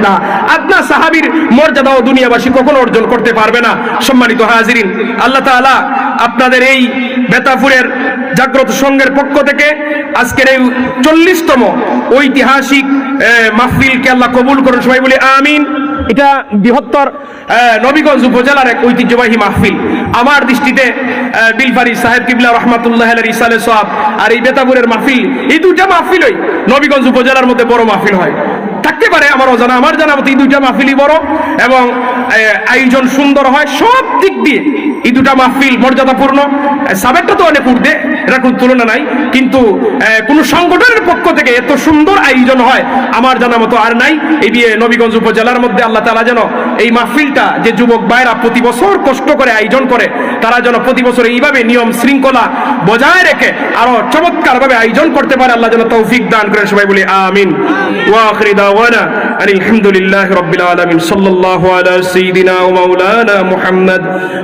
না। আদনা সাহাবীর মর্যাদাও দুনিয়াবাসী কখনো অর্জন করতে পারবে না। সম্মানিত হাজিরিন, আল্লাহ তাআলা আপনাদের এই বেতাপুরের জাগ্রত সংঘের পক্ষ থেকে আজকের এই 40তম ঐতিহাসিক মাহফিলকে আল্লাহ কবুল করুন। সবাই বলি আমিন। এটা বৃহত্তর নবীগঞ্জ উপজেলার এক ঐতিহ্যবাহী মাহফিল। আমার দৃষ্টিতে বিলফারি সাহেব কিবলা রহমাতুল্লাহ আলাইহির ইসালে সওয়াব আর এই বেতাপুরের মাহফিল, এই 2টা মাহফিলই নবীগঞ্জ উপজেলার মধ্যে বড় মাহফিল হয়। থাকতে পারে আমার জানা মতো এই 2টা মাহফিলই বড় এবং আয়োজন সুন্দর হয়। সব দিক দিয়ে এই 2টা মাহফিল মর্যাদাপূর্ণ। সাবেকটা তো অনেক উঠবে, এটা কোনো তুলনা নাই, কিন্তু কোন সংগঠনের পক্ষ থেকে এত সুন্দর আয়োজন হয় আমার জানা মতো আর নাই। এই নবীগঞ্জ উপজেলার মধ্যে আল্লাহ তাআলা যেন এই মাহফিলটা, যে যুবক ভাইরা প্রতি বছর কষ্ট করে আয়োজন করে, তারা যেন প্রতি বছর এইভাবে নিয়ম শৃঙ্খলা বজায় রেখে আরো চমৎকার ভাবে আয়োজন করতে পারে। আল্লাহ যেন তৌফিক দান করেন। সবাই বলি আমিন। ওয়া আখিরু দাওয়ানা আলহামদুলিল্লাহি রাব্বিল আলামিন। সাল্লাল্লাহু আলা সাইয়্যিদিনা ওয়া মাওলানা মুহাম্মদ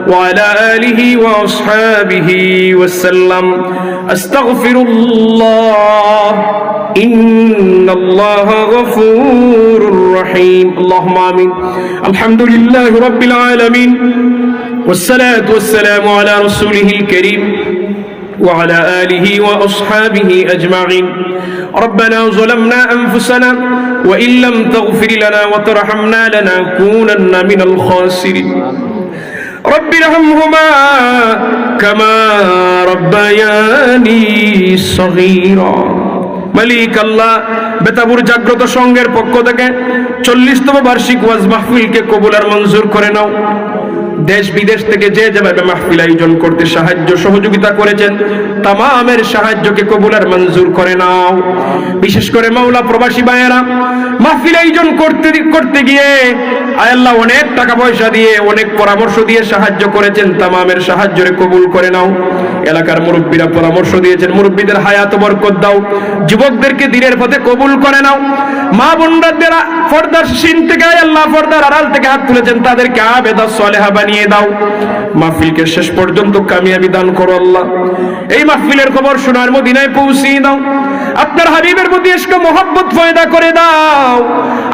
ওয়া আলা আলিহি ওয়া আসহাবিহি ওয়া সাল্লাম। আস্তাগফিরুল্লাহ ইন্নাল্লাহা গফুরুর রহিম। আল্লাহুম্মা আমিন। আলহামদুলিল্লাহি রাব্বিল আলামিন والصلاة والسلام على رسوله الكريم وعلى آله وأصحابه أجمعين. ربنا ظلمنا أنفسنا وإن لم تغفر لنا وترحمنا لنكونن من الخاسرين. رب ارحمهما كما ربياني صغيرا. মালিক আল্লাহ, বেতাপুর জাগ্রত সংঘের পক্ষ থেকে 40তম বার্ষিক ওয়াজ মাহফিলকে কবুল আর মঞ্জুর করে নাও। দেশ বিদেশ থেকে যে যেভাবে মাহফিল আয়োজন করতে সাহায্য সহযোগিতা করেছেন, তামামের সাহায্যকে কবুল আর মঞ্জুর করে নাও। বিশেষ করে মাওলা প্রবাসী ভাইয়েরা মাহফিল আয়োজন করতে গিয়ে আয় আল্লাহ অনেক টাকা পয়সা দিয়ে, অনেক পরামর্শ দিয়ে সাহায্য করেছেন, তামামের সাহায্যরে কবুল করে নাও। এলাকার মুরব্বীরা পরামর্শ দিয়েছেন, মুরব্বীদের হায়াত বরকত দাও, যুবকদেরকে দ্বীনের পথে কবুল করে নাও। মা বোনদের পর্দার শিন থেকে আয় আল্লাহ পর্দার আড়াল থেকে হাত তুলেছেন, তাদেরকে আবেদা সালেহা বানিয়ে দাও। মাহফিলকে শেষ পর্যন্ত কামিয়াবি দান করো আল্লাহ। এই মাহফিলের খবর শোনার মদিনায় পৌঁছিয়ে দাও। আপনার হাবিবের প্রতি ইশক মোহাব্বত পয়দা করে দাও।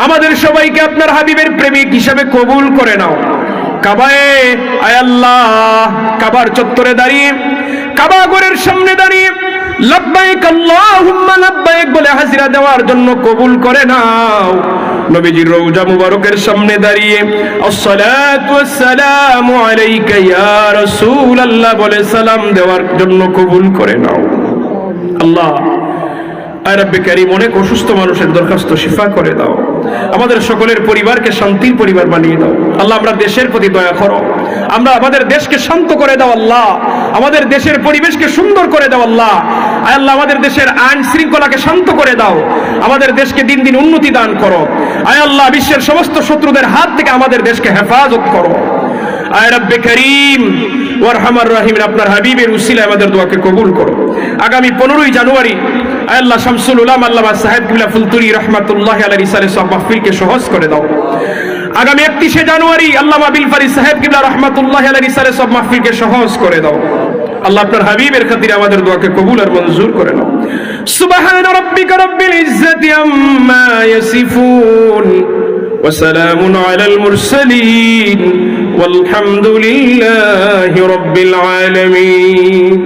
আমাদের সবাইকে আপনার হাবিবের প্রেমিক হিসাবে কবুল করে নাও। কাবায়ে আয় আল্লাহ, কাবার চত্বরে দাঁড়িয়ে, কাবা ঘরের সামনে দাঁড়িয়ে লাব্বাইক আল্লাহুম্মা লাব্বাইক বলে হাজিরা দেওয়ার জন্য কবুল করে নাও। নবীজির রওজা মুবারকের সামনে দাঁড়িয়ে আসসালাতু ওয়াসসালামু আলাইকা ইয়া রাসূলুল্লাহ বলে সালাম দেওয়ার জন্য কবুল করে নাও। আল্লাহ আয় রব্বে কারীম, অনেক অসুস্থ মানুষের দরখাস্ত শিফা করে দাও। আমাদের সকলের পরিবারকে শান্তির পরিবার বানিয়ে দাও আল্লাহ। আমরা দেশের প্রতি দয়া করো, আমরা আমাদের দেশকে শান্ত করে দাও আল্লাহ। আমাদের দেশের পরিবেশকে সুন্দর করে দাও আল্লাহ। আয় আল্লাহ, আমাদের দেশের আইন শৃঙ্খলাকে শান্ত করে দাও। আমাদের দেশকে দিন দিন উন্নতি দান করো। আয় আল্লাহ, বিশ্বের সমস্ত শত্রুদের হাত থেকে আমাদের দেশকে হেফাজত করো। আয় রব্বে কারীম ওয়ারহামার রাহিম, আপনার হাবিবের উসিলায় আমাদের দোয়াকে কবুল করো। আগামী 15ই জানুয়ারি আল্লাহ শামসুল উলামা আল্লামা সাহেব কিবলা ফুলতুরি রাহমাতুল্লাহি আলাইহি রিসালে সব মাহফিলকে সহজ করে দাও। আগামী 31শে জানুয়ারি আল্লামা বিল ফারি সাহেব কিবলা রাহমাতুল্লাহি আলাইহি রিসালে সব মাহফিলকে সহজ করে দাও আল্লাহ। আপনার হাবিবের খাতিরে আমাদের দোয়াকে কবুল আর মঞ্জুর করে নাও। সুবহান রাব্বিকা রাব্বিল ইজ্জাতি আম্মা ইয়াসিফুন ওয়া সালামুন আলাল মুরসালিন ওয়ালহামদুলিল্লাহি রাব্বিল আলামিন।